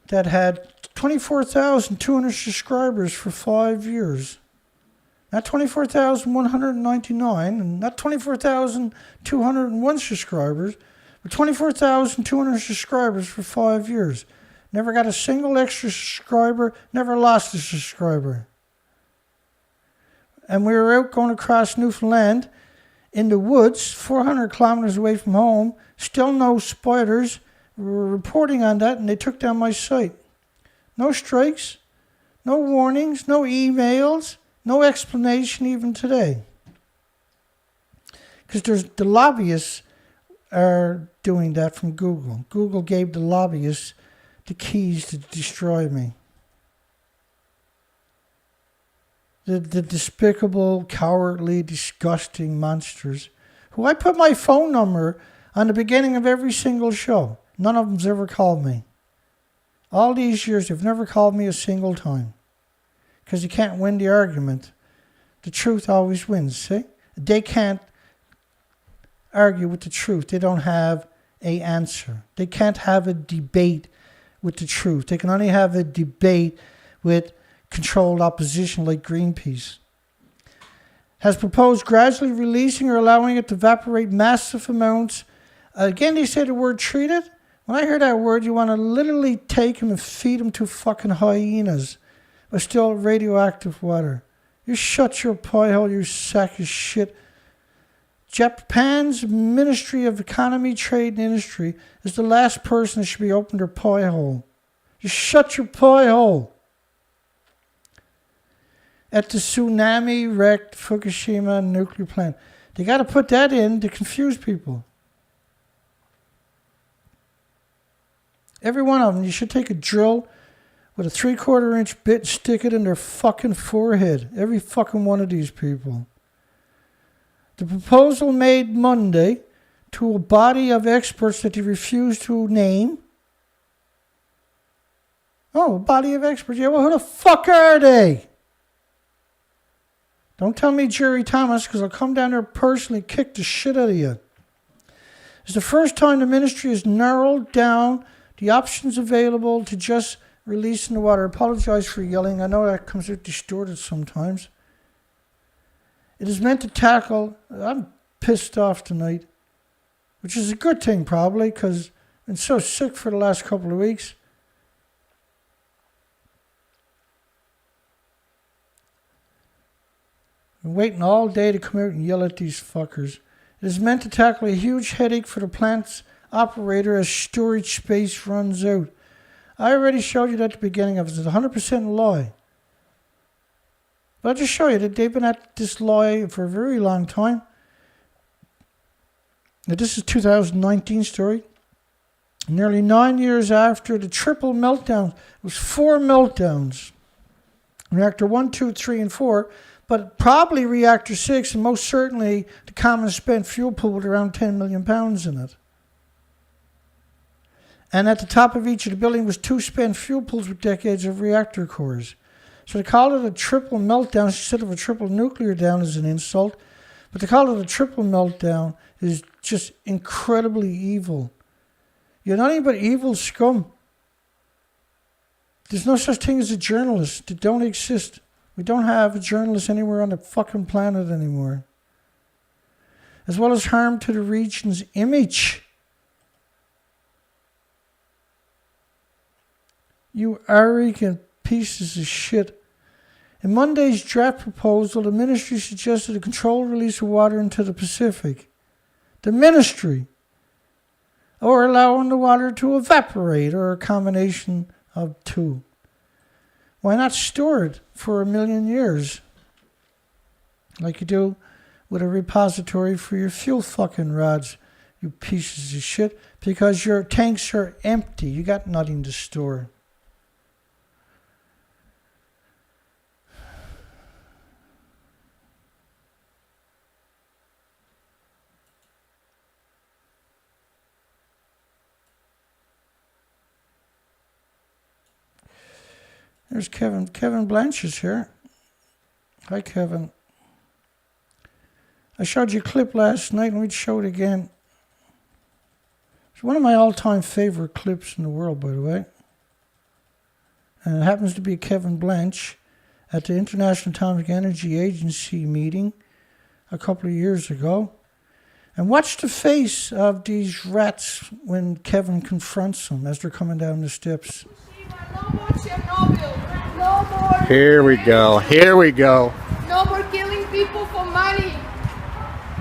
that had 24,200 subscribers for 5 years. Not 24,199 and not 24,201 subscribers, but 24,200 subscribers for 5 years. Never got a single extra subscriber, never lost a subscriber. And we were out going across Newfoundland in the woods, 400 kilometers away from home, still no spiders. We were reporting on that and they took down my site. No strikes, no warnings, no emails, no explanation even today. Because the lobbyists are doing that from Google. Google gave the lobbyists the keys to destroy me. The despicable, cowardly, disgusting monsters who I put my phone number on the beginning of every single show. None of them's ever called me. All these years, they've never called me a single time. Because you can't win the argument. The truth always wins, see? They can't argue with the truth. They don't have an answer. They can't have a debate with the truth. They can only have a debate with controlled opposition like Greenpeace. Has proposed gradually releasing or allowing it to evaporate massive amounts. Again, they say the word treated. When I hear that word, you want to literally take them and feed them to fucking hyenas. But still radioactive water. You shut your pie hole, you sack of shit. Japan's Ministry of Economy, Trade and Industry is the last person that should be opening their pie hole. Just shut your pie hole. At the tsunami-wrecked Fukushima nuclear plant. They got to put that in to confuse people. Every one of them, you should take a drill with a 3/4 inch bit and stick it in their fucking forehead. Every fucking one of these people. The proposal made Monday to a body of experts that they refused to name. Oh, a body of experts. Yeah, well, who the fuck are they? Don't tell me Jerry Thomas, because I'll come down there personally and kick the shit out of you. It's the first time the ministry has narrowed down the options available to just releasing the water. I apologize for yelling. I know that comes out distorted sometimes. It is meant to tackle... I'm pissed off tonight, which is a good thing probably, because I've been so sick for the last couple of weeks. I'm waiting all day to come out and yell at these fuckers. It is meant to tackle a huge headache for the plant's operator as storage space runs out. I already showed you that at the beginning of it. It's a 100% lie. But I'll just show you that they've been at this lie for a very long time. Now, this is 2019 story. Nearly 9 years after the triple meltdown. It was 4 meltdowns. Reactor 1, 2, 3, and 4. But probably reactor 6 and most certainly the common spent fuel pool with around 10 million pounds in it. And at the top of each of the building was 2 spent fuel pools with decades of reactor cores. So they call it a triple meltdown instead of a triple nuclear down as an insult. But to call it a triple meltdown is just incredibly evil. You're nothing but evil scum. There's no such thing as a journalist. They don't exist. We don't have a journalist anywhere on the fucking planet anymore. As well as harm to the region's image. You arrogant pieces of shit. In Monday's draft proposal, the ministry suggested a controlled release of water into the Pacific. The ministry. Or allowing the water to evaporate, or a combination of two. Why not store it for 1 million years? Like you do with a repository for your fuel fucking rods, you pieces of shit. Because your tanks are empty. You got nothing to store. There's Kevin Blanchard's here. Hi, Kevin. I showed you a clip last night, and we'd show it again. It's one of my all-time favorite clips in the world, by the way. And it happens to be Kevin Blanch at the International Atomic Energy Agency meeting a couple of years ago. And watch the face of these rats when Kevin confronts them as they're coming down the steps. Here we go. Here we go. No more killing people for money.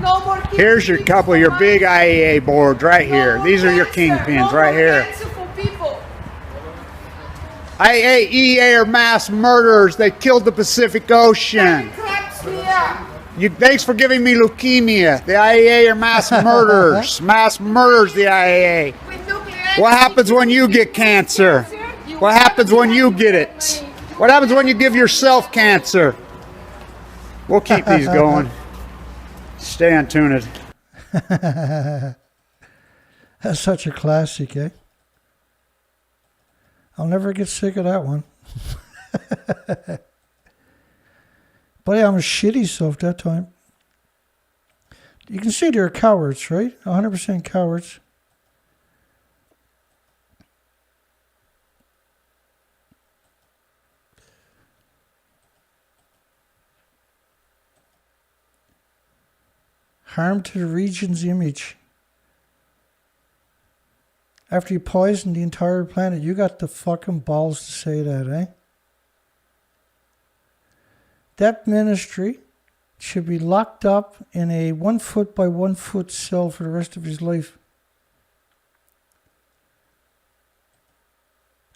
No more killing Here's your couple of your big IAEA boards right here. These are your kingpins right here. IAEA are mass murderers. They killed the Pacific Ocean. Thanks for giving me leukemia. The IAEA are mass murderers. Mass murderers, the IAEA. What happens when you get cancer? What happens when you get it? What happens when you give yourself cancer? We'll keep these going. Stay untuned. That's such a classic, eh? I'll never get sick of that one. But yeah, I'm a shitty self that time. You can see they're cowards, right? 100% cowards. Harm to the region's image. After you poison the entire planet, you got the fucking balls to say that, eh? That ministry should be locked up in a 1 foot by 1 foot cell for the rest of his life.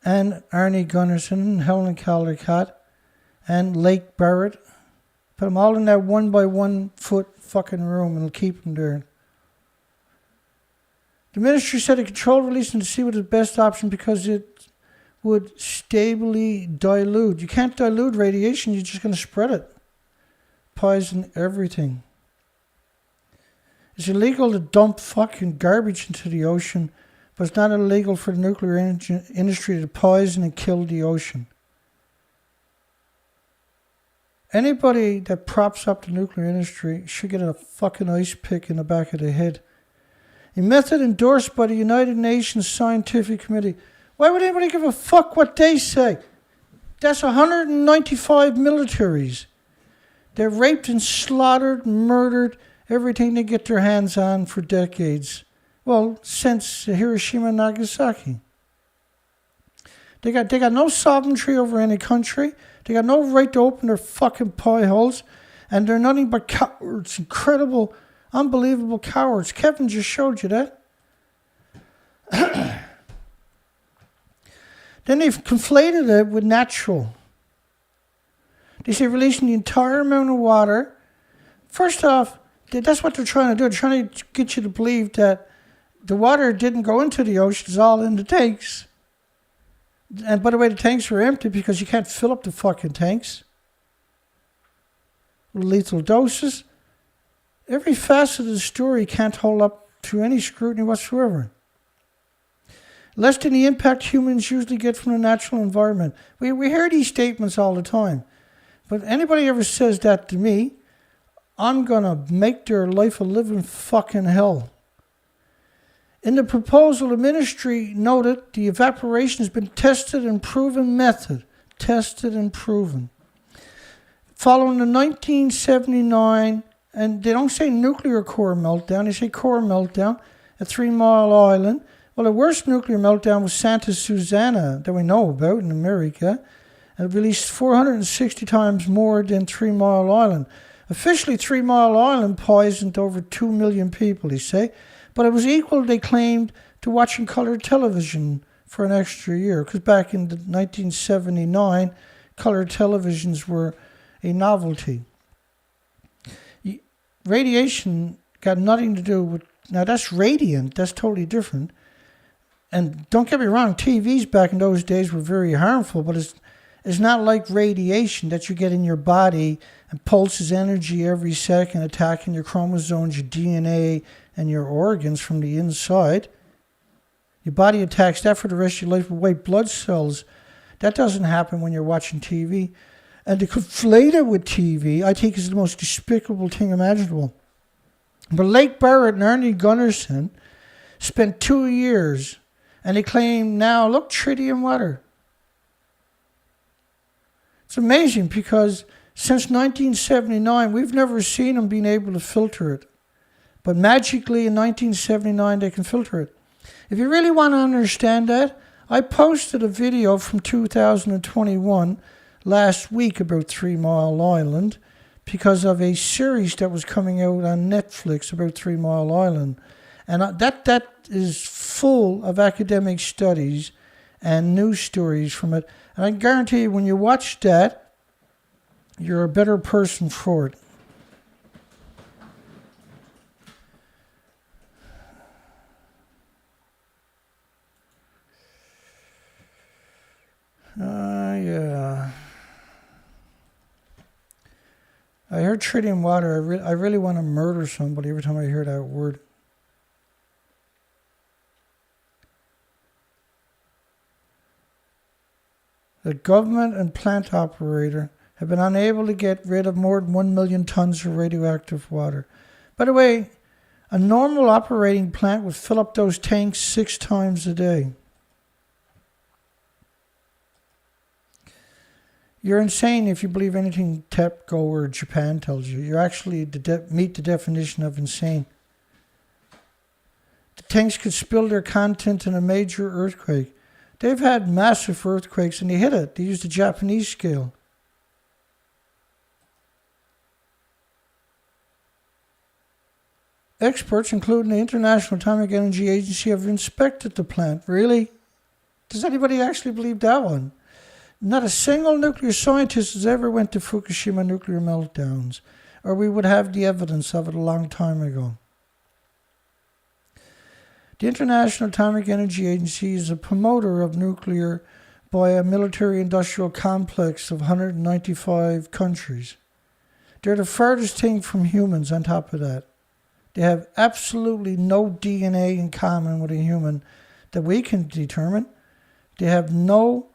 And Arnie Gunnarsson, and Helen Caldercat, and Lake Barrett. Put them all in that 1 by 1 foot fucking room and keep them there. The ministry said it controlled releasing to see what is the best option because it would stably dilute. You can't dilute radiation, you're just going to spread it. Poison everything. It's illegal to dump fucking garbage into the ocean, but it's not illegal for the nuclear industry to poison and kill the ocean. Anybody that props up the nuclear industry should get a fucking ice pick in the back of the head. A method endorsed by the United Nations Scientific Committee. Why would anybody give a fuck what they say? That's 195 militaries. They're raped and slaughtered, murdered, everything they get their hands on for decades. Well, since Hiroshima and Nagasaki. They got no sovereignty over any country. They got no right to open their fucking pie holes. And they're nothing but cowards. Incredible, unbelievable cowards. Kevin just showed you that. Then they've conflated it with natural. They say releasing the entire amount of water. First off, that's what they're trying to do. They're trying to get you to believe that the water didn't go into the ocean. It's all in the tanks. And by the way, the tanks are empty because you can't fill up the fucking tanks. Lethal doses. Every facet of the story can't hold up to any scrutiny whatsoever. Less than the impact humans usually get from the natural environment. We hear these statements all the time. But anybody ever says that to me, I'm going to make their life a living fucking hell. In the proposal, the ministry noted the evaporation has been tested and proven method. Tested and proven. Following the 1979, and they don't say nuclear core meltdown, they say core meltdown at 3 Mile Island. Well, the worst nuclear meltdown was Santa Susana that we know about in America. And it released 460 times more than 3 Mile Island. Officially, 3 Mile Island poisoned over 2 million people, they say. But it was equal, they claimed, to watching colour television for an extra year. Because back in 1979, colour televisions were a novelty. Radiation got nothing to do with... Now, that's radiant. That's totally different. And don't get me wrong, TVs back in those days were very harmful, but it's not like radiation that you get in your body and pulses energy every second, attacking your chromosomes, your DNA, and your organs from the inside. Your body attacks that for the rest of your life with white blood cells. That doesn't happen when you're watching TV. And to conflate it with TV, I think is the most despicable thing imaginable. But Lake Barrett and Ernie Gunnarsson spent 2 years, and they claim now, look, tritium water. It's amazing because since 1979, we've never seen them being able to filter it. But magically in 1979, they can filter it. If you really want to understand that, I posted a video from 2021 last week about 3 Mile Island because of a series that was coming out on Netflix about 3 Mile Island. And that is full of academic studies and news stories from it. And I guarantee you, when you watch that, you're a better person for it. Yeah. I heard tritium water. I really want to murder somebody every time I hear that word. The government and plant operator have been unable to get rid of more than 1 million tons of radioactive water. By the way, a normal operating plant would fill up those tanks 6 times a day. You're insane if you believe anything TEPCO or Japan tells you. You actually meet the definition of insane. The tanks could spill their content in a major earthquake. They've had massive earthquakes and they hit it. They used the Japanese scale. Experts, including the International Atomic Energy Agency, have inspected the plant. Really? Does anybody actually believe that one? Not a single nuclear scientist has ever went to Fukushima nuclear meltdowns, or we would have the evidence of it a long time ago. The International Atomic Energy Agency is a promoter of nuclear by a military-industrial complex of 195 countries. They're the furthest thing from humans on top of that. They have absolutely no DNA in common with a human that we can determine. They have no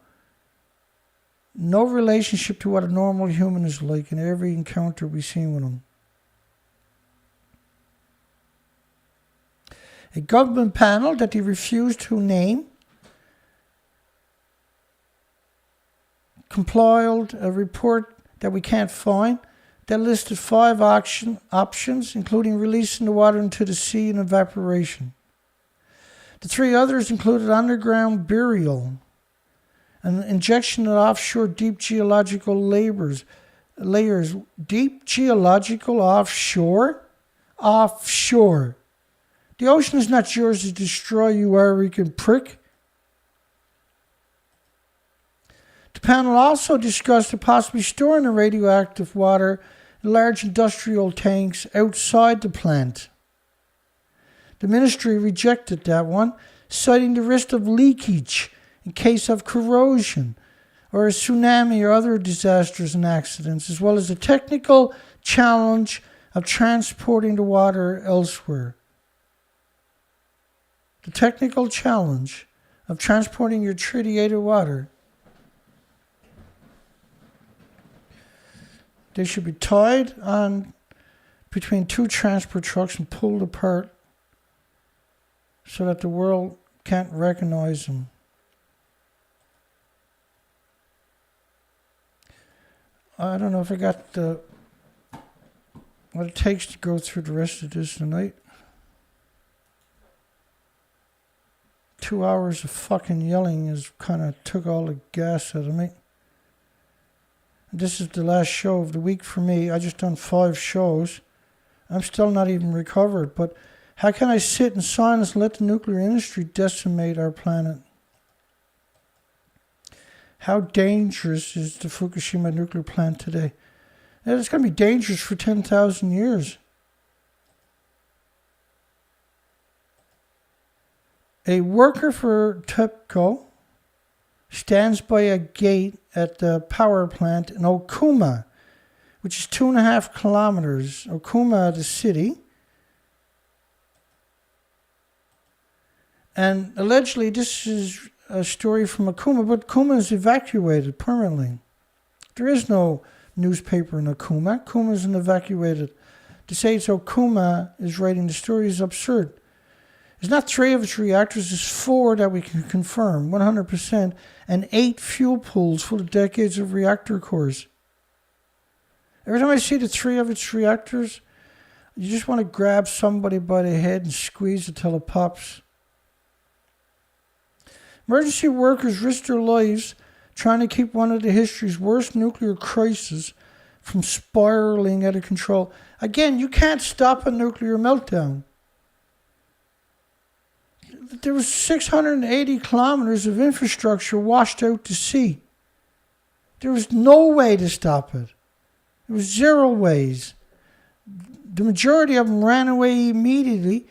relationship to what a normal human is like in every encounter we've seen with them. A government panel that they refused to name compiled a report that we can't find that listed 5 options, including releasing the water into the sea and evaporation. The 3 others included underground burial, an injection of offshore deep geological layers. Deep geological offshore? Offshore. The ocean is not yours to destroy, you arrogant prick. The panel also discussed possibly storing the radioactive water in large industrial tanks outside the plant. The ministry rejected that one, citing the risk of leakage in case of corrosion or a tsunami or other disasters and accidents, as well as the technical challenge of transporting the water elsewhere. The technical challenge of transporting your tritiated water. They should be tied on between 2 transport trucks and pulled apart so that the world can't recognize them. I don't know if I got what it takes to go through the rest of this tonight. 2 hours of fucking yelling has kind of took all the gas out of me. This is the last show of the week for me. I just done 5 shows. I'm still not even recovered, but how can I sit in silence and let the nuclear industry decimate our planet? How dangerous is the Fukushima nuclear plant today? It's going to be dangerous for 10,000 years. A worker for TEPCO stands by a gate at the power plant in Okuma, which is 2.5 kilometers. Okuma, the city. And allegedly, this is a story from Okuma, but Okuma is evacuated permanently. There is no newspaper in Okuma. Kuma isn't evacuated. To say it's Okuma is writing the story is absurd. It's not 3 of its reactors, it's 4 that we can confirm, 100%, and 8 fuel pools full of decades of reactor cores. Every time I see the 3 of its reactors, you just want to grab somebody by the head and squeeze it till it pops. Emergency workers risk their lives trying to keep one of the history's worst nuclear crises from spiraling out of control. Again, you can't stop a nuclear meltdown. There was 680 kilometers of infrastructure washed out to sea. There was no way to stop it. There was 0 ways. The majority of them ran away immediately.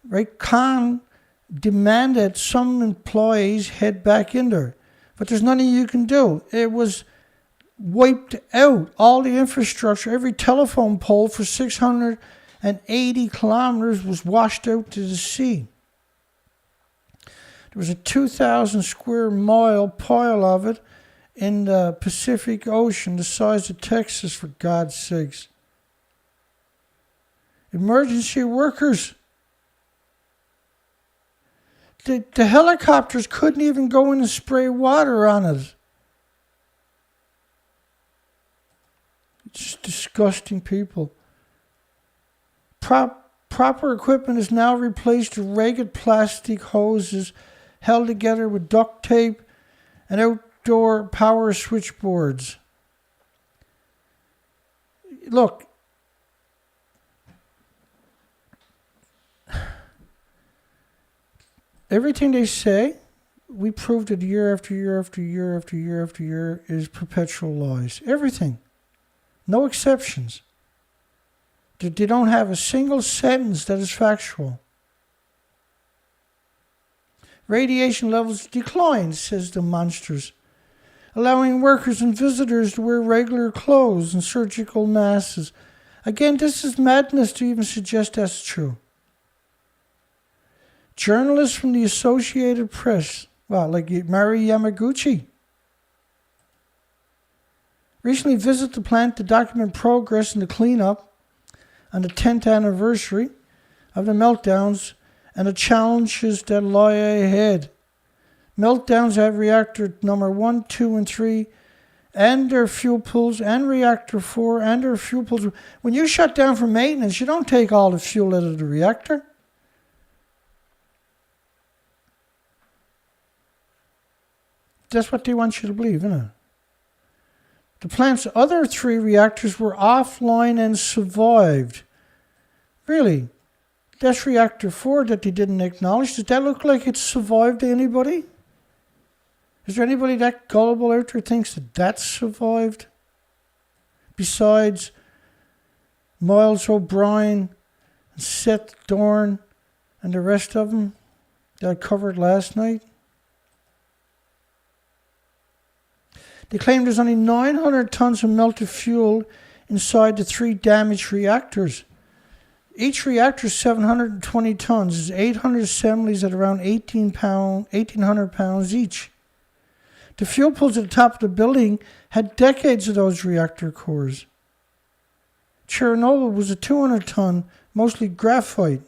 Right? Khan demanded some employees head back in there. But there's nothing you can do. It was wiped out. All the infrastructure, every telephone pole for 680 kilometers was washed out to the sea. There was a 2,000 square mile pile of it in the Pacific Ocean, the size of Texas, for God's sakes. Emergency workers. The helicopters couldn't even go in and spray water on it. It's just disgusting people. Proper equipment is now replaced with ragged plastic hoses held together with duct tape and outdoor power switchboards. Look, everything they say, we proved it year after year after year after year after year, is perpetual lies. Everything. No exceptions. They don't have a single sentence that is factual. Radiation levels decline, says the monsters, allowing workers and visitors to wear regular clothes and surgical masks. Again, this is madness to even suggest that's true. Journalists from the Associated Press, like Mari Yamaguchi, recently visited the plant to document progress in the cleanup on the 10th anniversary of the meltdowns and the challenges that lie ahead. Meltdowns at reactor number 1, 2, and 3, and their fuel pools, and reactor 4, and their fuel pools. When you shut down for maintenance, you don't take all the fuel out of the reactor. That's what they want you to believe, isn't it? The plant's other 3 reactors were offline and survived. Really? That's reactor 4 that they didn't acknowledge. Does that look like it's survived to anybody? Is there anybody that gullible out there thinks that that's survived? Besides Miles O'Brien and Seth Dorn and the rest of them that I covered last night? They claim there's only 900 tons of melted fuel inside the 3 damaged reactors. Each reactor is 720 tons. There's 800 assemblies at around 1,800 pounds each. The fuel pools at the top of the building had decades of those reactor cores. Chernobyl was a 200-ton, mostly graphite.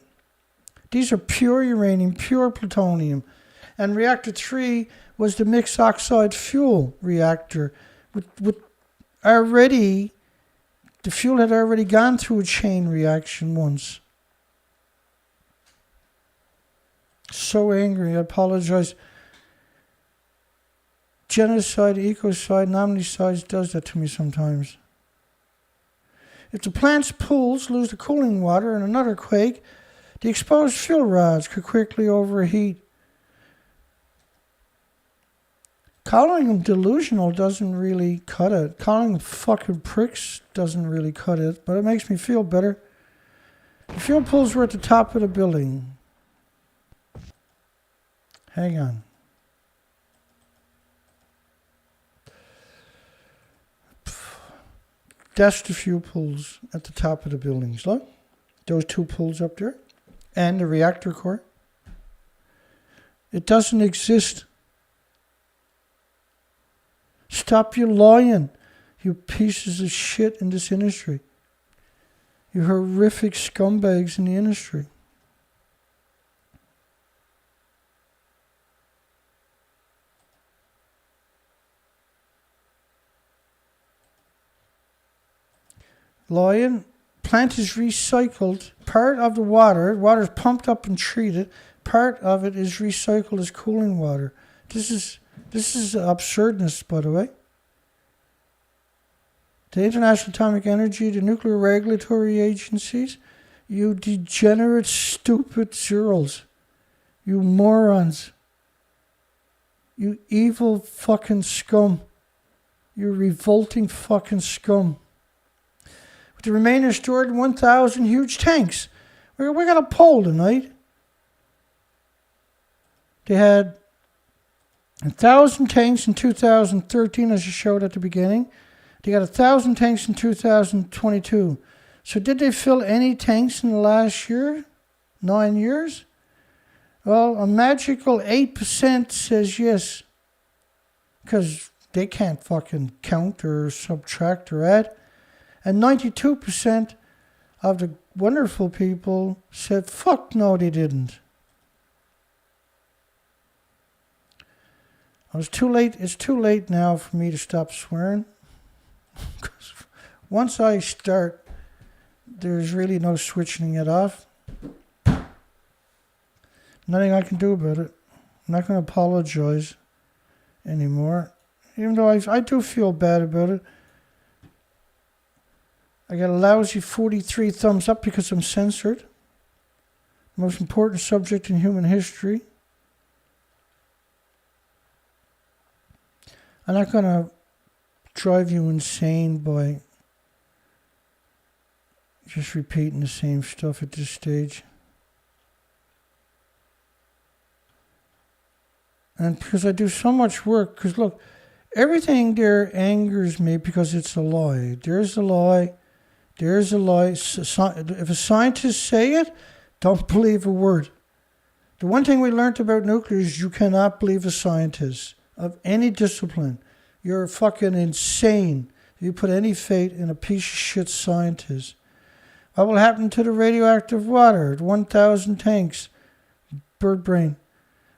These are pure uranium, pure plutonium. And reactor 3 was the mixed oxide fuel reactor with already, the fuel had already gone through a chain reaction once. So angry, I apologize. Genocide, ecocide, and omnicide does that to me sometimes. If the plant's pools lose the cooling water in another quake, the exposed fuel rods could quickly overheat. Calling them delusional doesn't really cut it. Calling them fucking pricks doesn't really cut it, but it makes me feel better. The fuel pools were at the top of the building. Hang on. That's the fuel pools at the top of the buildings. Look, those 2 pools up there, and the reactor core. It doesn't exist. Stop your lying. You pieces of shit in this industry. You horrific scumbags in the industry. Lion, plant is recycled. Part of the water is pumped up and treated. Part of it is recycled as cooling water. This is absurdness, by the way. The International Atomic Energy, the nuclear regulatory agencies, you degenerate, stupid zeros. You morons. You evil fucking scum. You revolting fucking scum. With the remainder stored in 1,000 huge tanks. We got a poll tonight. They had 1,000 tanks in 2013, as I showed at the beginning. They got 1,000 tanks in 2022. So did they fill any tanks in the last year? 9 years? Well, a magical 8% says yes. Because they can't fucking count or subtract or add. And 92% of the wonderful people said, fuck no, they didn't. It's too late now for me to stop swearing. Because once I start, there's really no switching it off. Nothing I can do about it. I'm not going to apologize anymore. Even though I do feel bad about it. I got a lousy 43 thumbs up because I'm censored. The most important subject in human history. I'm not going to drive you insane by just repeating the same stuff at this stage. And because I do so much work, because look, everything there angers me because it's a lie. There's a lie. There's a lie. If a scientist say it, don't believe a word. The one thing we learned about nuclear is you cannot believe a scientist of any discipline. You're fucking insane if you put any faith in a piece of shit scientist. What will happen to the radioactive water? 1,000 tanks. Bird brain.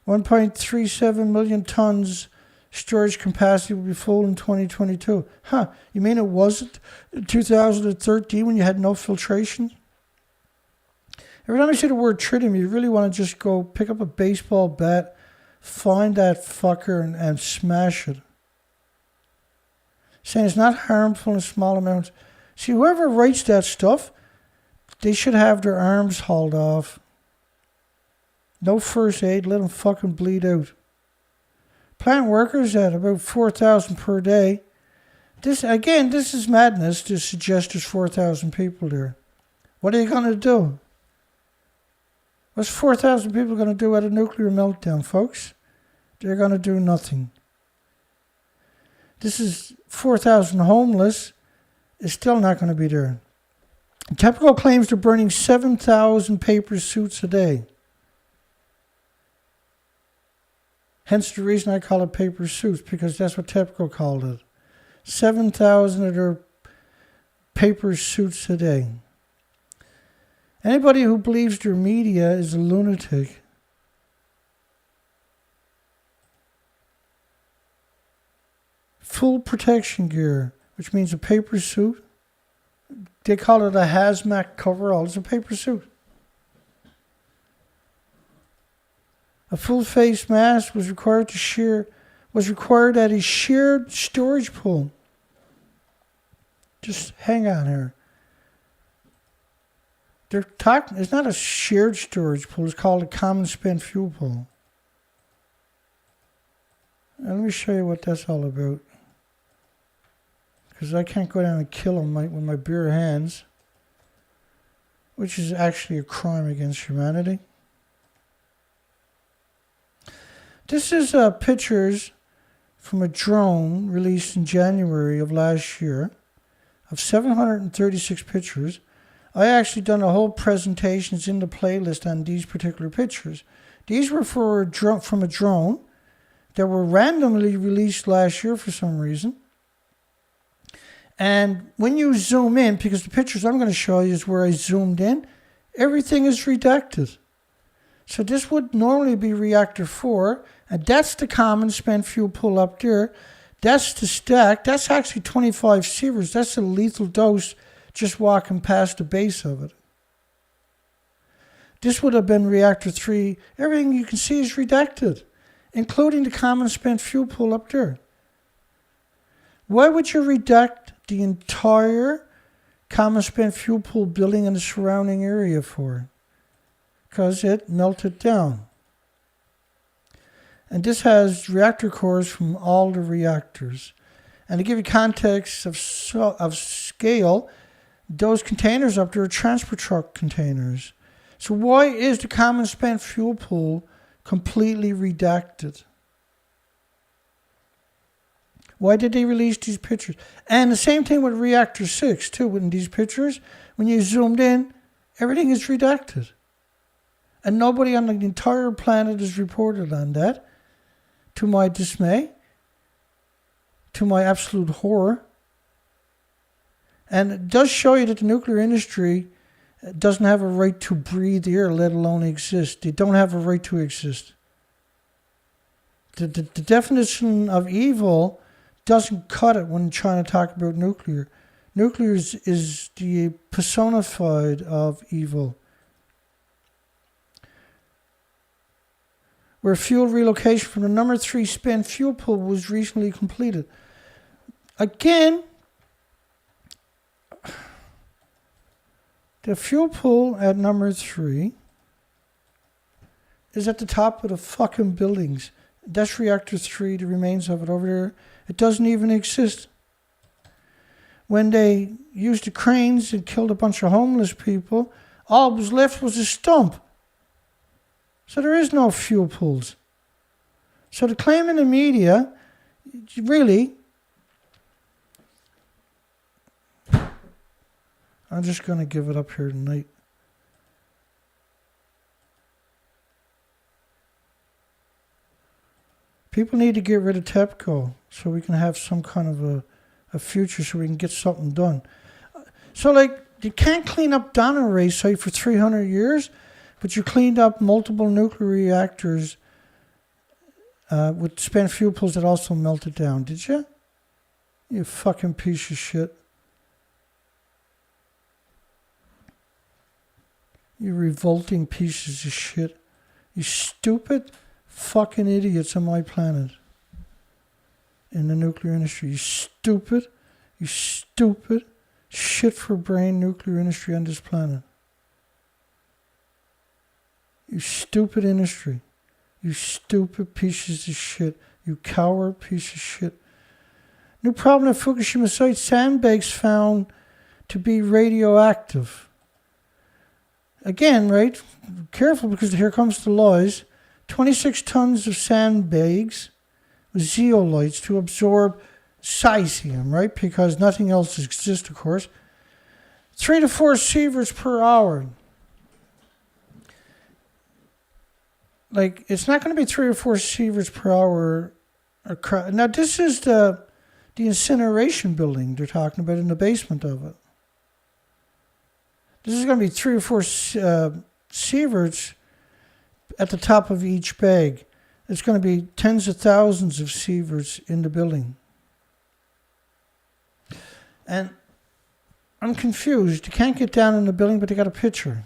1.37 million tons storage capacity will be full in 2022. Huh, you mean it wasn't in 2013 when you had no filtration? Every time I say the word tritium, you really want to just go pick up a baseball bat, find that fucker and smash it. Saying it's not harmful in small amounts. See, whoever writes that stuff, they should have their arms hauled off. No first aid, let them fucking bleed out. Plant workers at about 4,000 per day. This is madness to suggest there's 4,000 people there. What are you going to do? What's 4,000 people going to do at a nuclear meltdown, folks? They're going to do nothing. This is 4,000 homeless is still not going to be there. TEPCO claims they're burning 7,000 paper suits a day. Hence the reason I call it paper suits, because that's what TEPCO called it. 7,000 of their paper suits a day. Anybody who believes their media is a lunatic. Full protection gear, which means a paper suit. They call it a hazmat coverall. It's a paper suit. A full face mask was required at a shared storage pool. Just hang on here. They're talking. It's not a shared storage pool. It's called a common spent fuel pool. And let me show you what that's all about. Because I can't go down and kill them with my bare hands, which is actually a crime against humanity. This is pictures from a drone released in January of last year of 736 pictures. I actually done a whole presentation. It's in the playlist on these particular pictures. These were from a drone that were randomly released last year for some reason. And when you zoom in, because the pictures I'm going to show you is where I zoomed in, everything is redacted. So this would normally be reactor 4, and that's the common spent fuel pool up there. That's the stack. That's actually 25 sieverts. That's a lethal dose just walking past the base of it. This would have been reactor 3. Everything you can see is redacted, including the common spent fuel pool up there. Why would you redact the entire common spent fuel pool building and the surrounding area for? Because it melted down. And this has reactor cores from all the reactors. And to give you context of scale, those containers up there are transport truck containers. So why is the common spent fuel pool completely redacted? Why did they release these pictures? And the same thing with reactor 6 too. In these pictures, when you zoomed in, everything is redacted. And nobody on the entire planet has reported on that, to my dismay, to my absolute horror. And it does show you that the nuclear industry doesn't have a right to breathe air, let alone exist. They don't have a right to exist. The definition of evil doesn't cut it when trying to talk about nuclear. Nuclear is the personified of evil. Where fuel relocation from the number 3 spent fuel pool was recently completed. Again, the fuel pool at number 3 is at the top of the fucking buildings. That's reactor 3, the remains of it over there. It doesn't even exist. When they used the cranes and killed a bunch of homeless people, all that was left was a stump. So there is no fuel pools. So the claim in the media, really, I'm just going to give it up here tonight. People need to get rid of TEPCO so we can have some kind of a future so we can get something done. So like, you can't clean up Dounreay site for 300 years, but you cleaned up multiple nuclear reactors with spent fuel pools that also melted down, did you? You fucking piece of shit. You revolting pieces of shit. You stupid fucking idiots on my planet. In the nuclear industry. You stupid shit for brain nuclear industry on this planet. You stupid industry. You stupid pieces of shit. You coward piece of shit. New problem at Fukushima site. Sandbags found to be radioactive. Again, right? Careful, because here comes the lies. 26 tons of sandbags with zeolites to absorb cesium, right? Because nothing else exists, of course. 3 to 4 sieverts per hour. Like, it's not going to be 3 or 4 sieverts per hour. Now, this is the incineration building they're talking about in the basement of it. This is going to be 3 or 4 sieverts at the top of each bag. It's going to be tens of thousands of sieverts in the building. And I'm confused. You can't get down in the building, but they got a picture.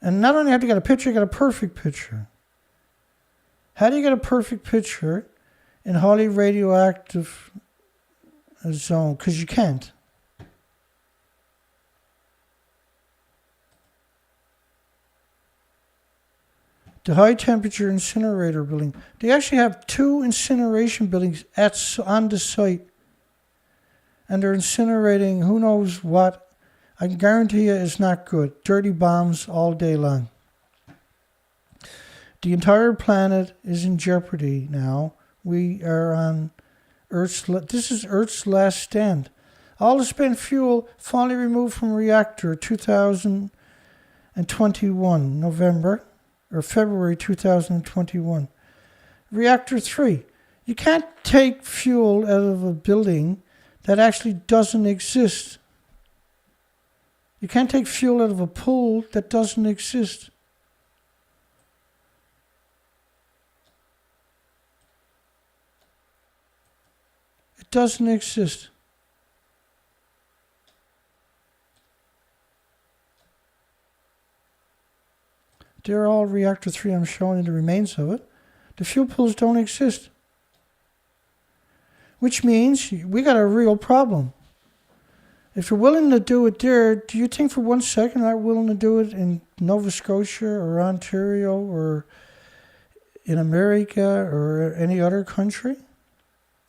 And not only have they got a picture, you got a perfect picture. How do you get a perfect picture in highly radioactive zone? Because you can't. The high temperature incinerator building. They actually have 2 incineration buildings on the site. And they're incinerating who knows what. I can guarantee you it's not good. Dirty bombs all day long. The entire planet is in jeopardy now. We are on this is Earth's last stand. All the spent fuel finally removed from reactor 2021, November. Or February 2021. Reactor 3. You can't take fuel out of a building that actually doesn't exist. You can't take fuel out of a pool that doesn't exist. It doesn't exist. They're all reactor 3. I'm showing you the remains of it. The fuel pools don't exist. Which means we got a real problem. If you're willing to do it there, do you think for 1 second they're willing to do it in Nova Scotia or Ontario or in America or any other country?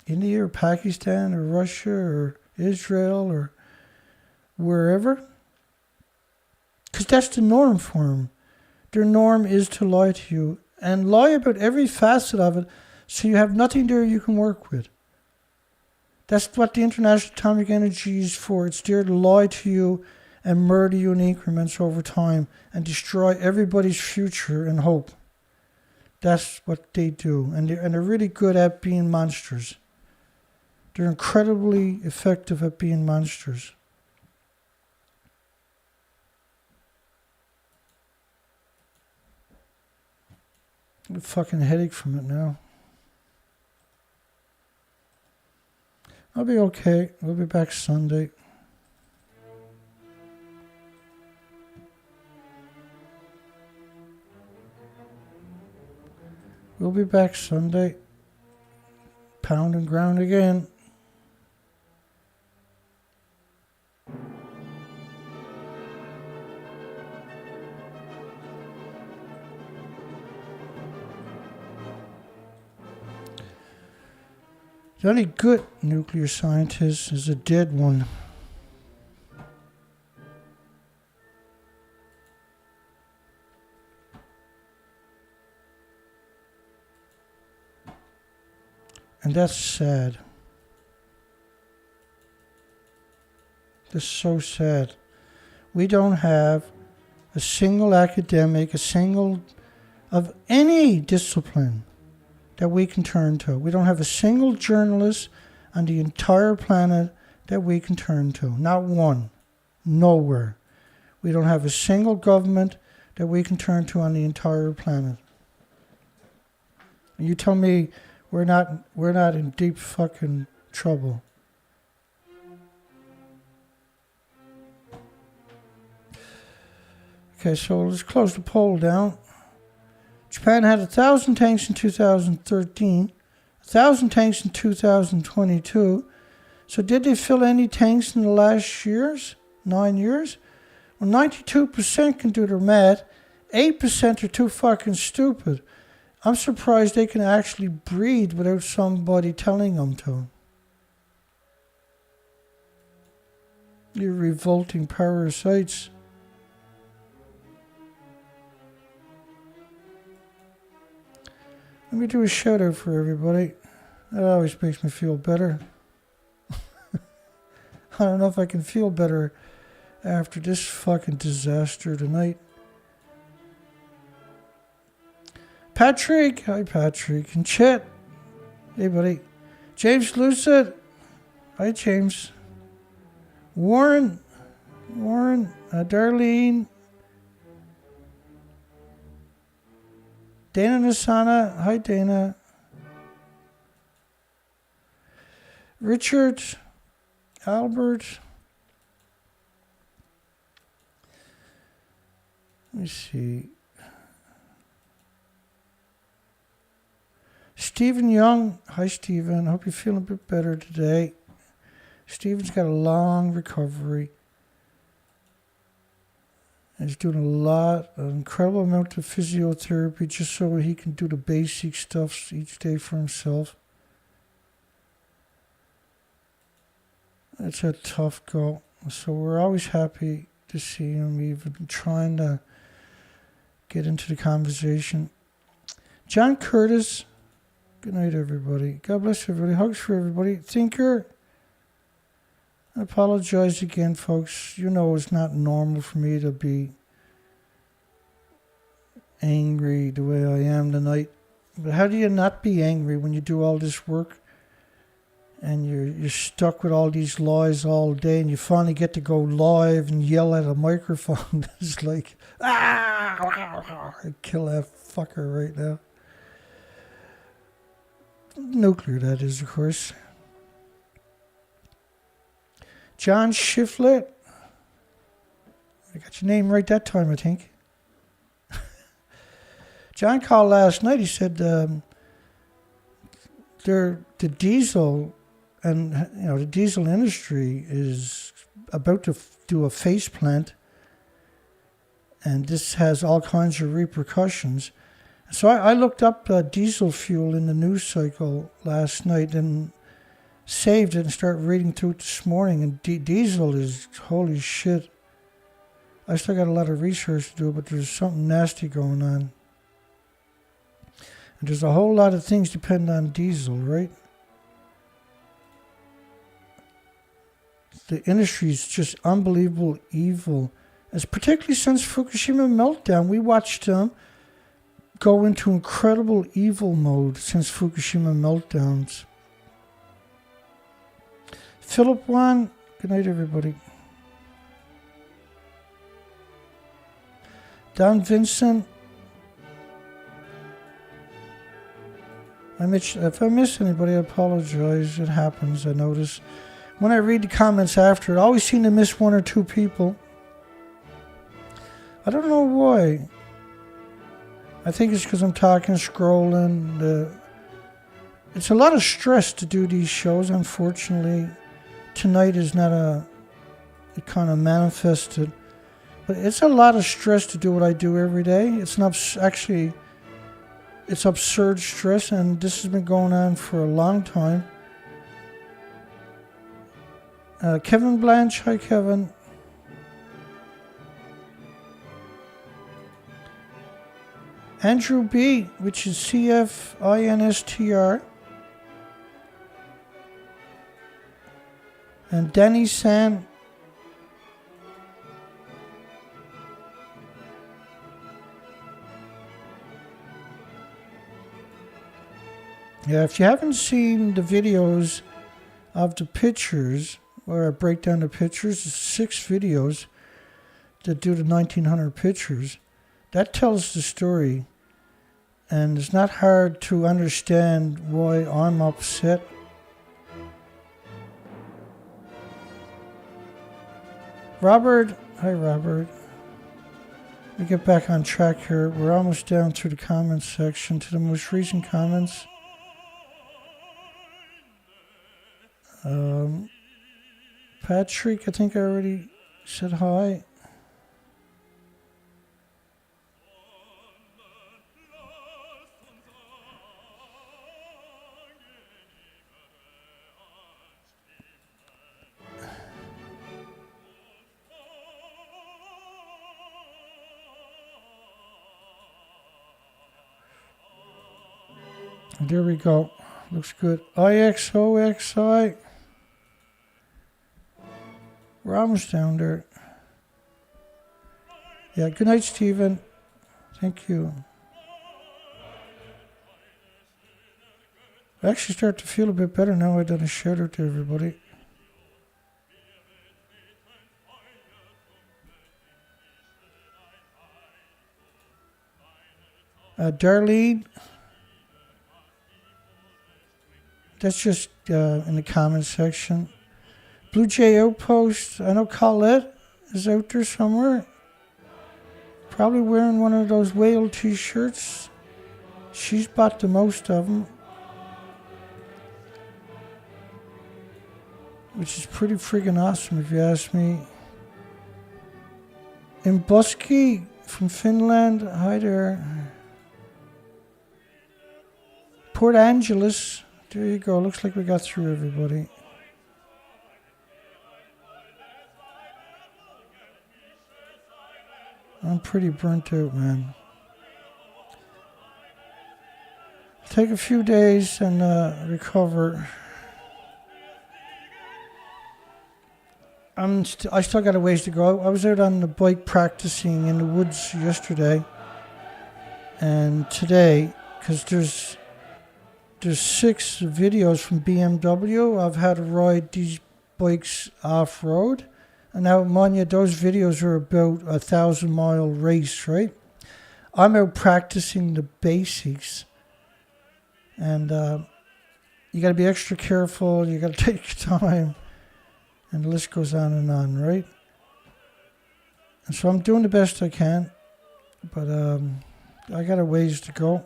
India or Pakistan or Russia or Israel or wherever? Because that's the norm for them. Their norm is to lie to you and lie about every facet of it so you have nothing there you can work with. That's what the International Atomic Energy is for. It's there to lie to you and murder you in increments over time and destroy everybody's future and hope. That's what they do. And they're really good at being monsters. They're incredibly effective at being monsters. I have a fucking headache from it now. I'll be okay. We'll be back Sunday. We'll be back Sunday. Pound and ground again. The only good nuclear scientist is a dead one. And that's sad. That's so sad. We don't have a single academic, a single of any discipline that we can turn to. We don't have a single journalist on the entire planet that we can turn to. Not one. Nowhere. We don't have a single government that we can turn to on the entire planet. And you tell me we're not in deep fucking trouble. Okay, so let's close the poll down. Japan had 1,000 tanks in 2013, 1,000 tanks in 2022. So did they fill any tanks in the last 9 years? Well, 92% can do their math. 8% are too fucking stupid. I'm surprised they can actually breathe without somebody telling them to. You revolting parasites. Let me do a shout out for everybody. That always makes me feel better. I don't know if I can feel better after this fucking disaster tonight. Patrick, hi Patrick, and Chet, hey buddy. James Lucid, hi James. Warren, Darlene. Dana Nasana, hi Dana. Richard, Albert. Let me see. Stephen Young, hi Stephen. Hope you're feeling a bit better today. Stephen's got a long recovery. He's doing an incredible amount of physiotherapy just so he can do the basic stuff each day for himself. It's a tough go. So we're always happy to see him. We've been trying to get into the conversation. John Curtis, good night everybody. God bless everybody. Hugs for everybody. Thinker, I apologize again, folks. You know it's not normal for me to be angry the way I am tonight. But how do you not be angry when you do all this work and you're stuck with all these lies all day, and you finally get to go live and yell at a microphone. It's like, I'd kill that fucker right now. Nuclear, that is, of course. John Shiflett. I got your name right that time, I think. John called last night. He said the diesel and the diesel industry is about to do a face plant, and this has all kinds of repercussions. So I looked up diesel fuel in the news cycle last night and saved it and started reading through it this morning. And diesel is holy shit. I still got a lot of research to do, but there's something nasty going on. And there's a whole lot of things depend on diesel, right? The industry is just unbelievable evil. It's particularly since Fukushima Meltdown. We watched them go into incredible evil mode since Fukushima Meltdowns. Philip Wan, good night, everybody. Don Vincent. If I miss anybody, I apologize. It happens, I notice. When I read the comments after, I always seem to miss one or two people. I don't know why. I think it's because I'm talking, scrolling. It's a lot of stress to do these shows, unfortunately. Tonight is not it kind of manifested. But it's a lot of stress to do what I do every day. It's absurd stress, and this has been going on for a long time. Kevin Blanche, hi Kevin. Andrew B, which is CFINSTR. And Danny San. Yeah, if you haven't seen the videos of the pictures, where I break down the pictures, it's 6 videos that do the 1900 pictures. That tells the story, and it's not hard to understand why I'm upset. Robert, hi Robert. Let me get back on track here. We're almost down through the comments section to the most recent comments. Patrick, I think I already said hi. There we go. Looks good. IXOXI. We're almost down there. Yeah, good night, Stephen. Thank you. I actually start to feel a bit better now I've done a shout out to everybody. Darlene. That's just in the comments section. Blue Jay Outpost. I know Colette is out there somewhere. Probably wearing one of those whale t-shirts. She's bought the most of them. Which is pretty friggin' awesome if you ask me. Imbuski from Finland. Hi there. Port Angeles. There you go. Looks like we got through everybody. I'm pretty burnt out, man. Take a few days and recover. I still got a ways to go. I was out on the bike practicing in the woods yesterday and today, because there's 6 videos from BMW of how to ride these bikes off-road. And now, mind you, those videos are about a 1,000-mile race, right? I'm out practicing the basics. And you got to be extra careful. You got to take your time. And the list goes on, right? And so I'm doing the best I can. But I got a ways to go.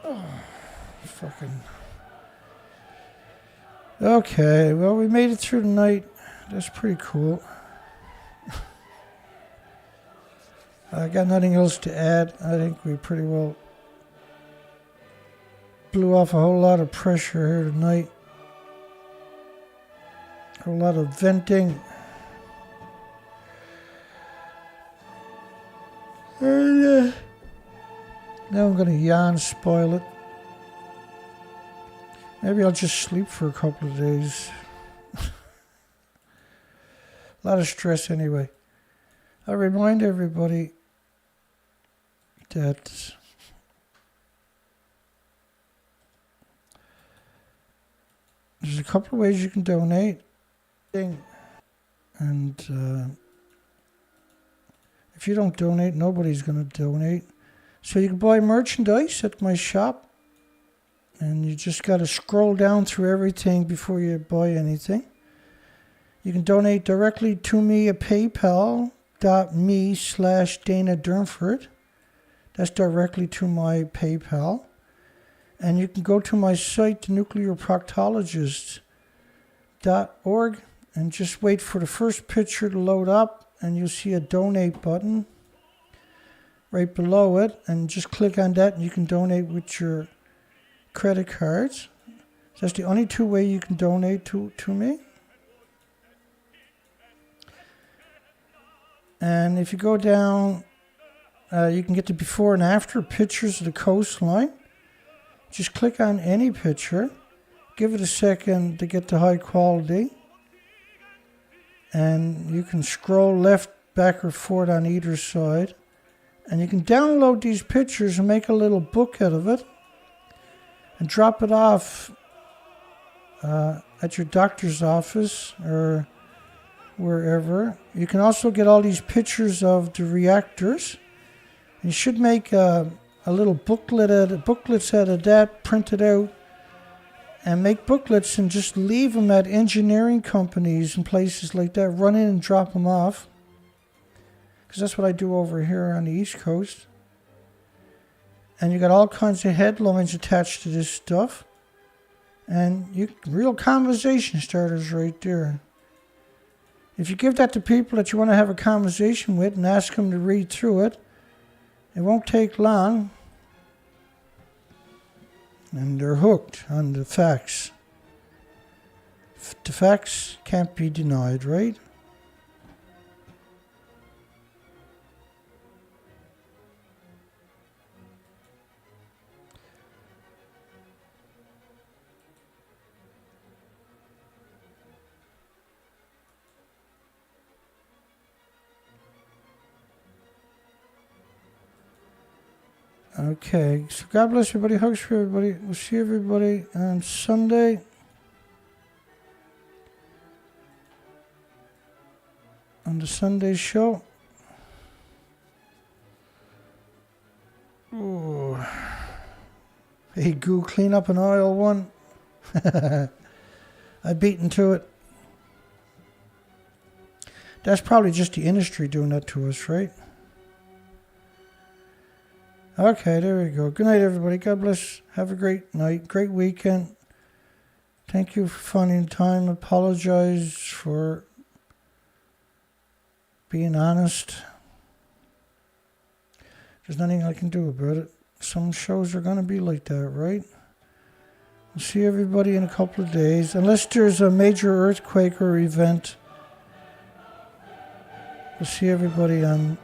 Oh, fucking. Okay, well, we made it through the night. That's pretty cool. I got nothing else to add. I think we pretty well blew off a whole lot of pressure here tonight. A whole lot of venting. And, now I'm going to yawn, spoil it. Maybe I'll just sleep for a couple of days. A lot of stress anyway. I remind everybody that there's a couple of ways you can donate. And if you don't donate, nobody's going to donate. So you can buy merchandise at my shop. And you just got to scroll down through everything before you buy anything. You can donate directly to me at paypal.me/Dana Durnford. That's directly to my PayPal. And you can go to my site, nuclearproctologist.org, and just wait for the first picture to load up, and you'll see a donate button right below it. And just click on that, and you can donate with your credit cards. That's the only 2 ways you can donate to me. And if you go down, you can get the before and after pictures of the coastline. Just click on any picture. Give it a second to get the high quality. And you can scroll left, back, or forward on either side. And you can download these pictures and make a little book out of it. And drop it off at your doctor's office or wherever. You can also get all these pictures of the reactors. You should make a little booklets out of that, print it out, and make booklets and just leave them at engineering companies and places like that. Run in and drop them off. Because that's what I do over here on the East Coast. And you got all kinds of headlines attached to this stuff. And real conversation starters right there. If you give that to people that you want to have a conversation with and ask them to read through it, it won't take long. And they're hooked on the facts. The facts can't be denied, right? Okay, so God bless everybody, hugs for everybody. We'll see everybody on Sunday. On the Sunday show. Ooh. Hey, goo, clean up an aisle one. I beat into it. That's probably just the industry doing that to us, right? Okay, there we go. Good night, everybody. God bless. Have a great night. Great weekend. Thank you for finding time. Apologize for being honest. There's nothing I can do about it. Some shows are going to be like that, right? We'll see everybody in a couple of days. Unless there's a major earthquake or event. We'll see everybody on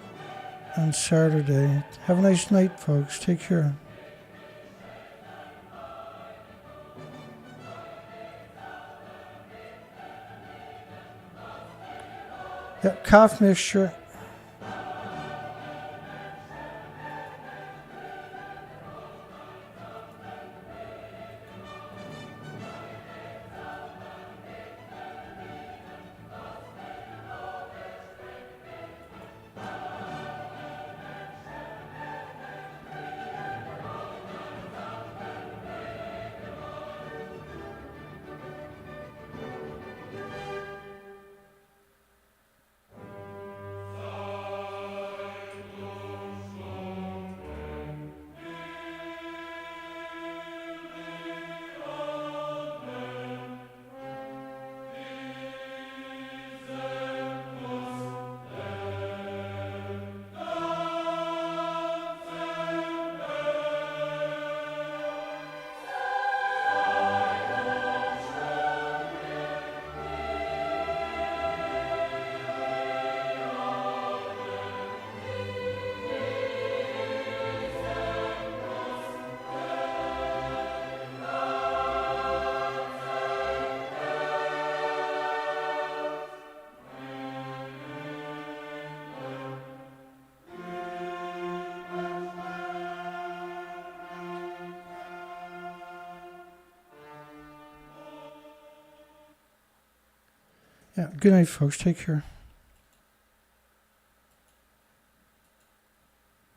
Saturday. Have a nice night, folks. Take care. Yeah, cough mixture. Yeah, good night, folks. Take care.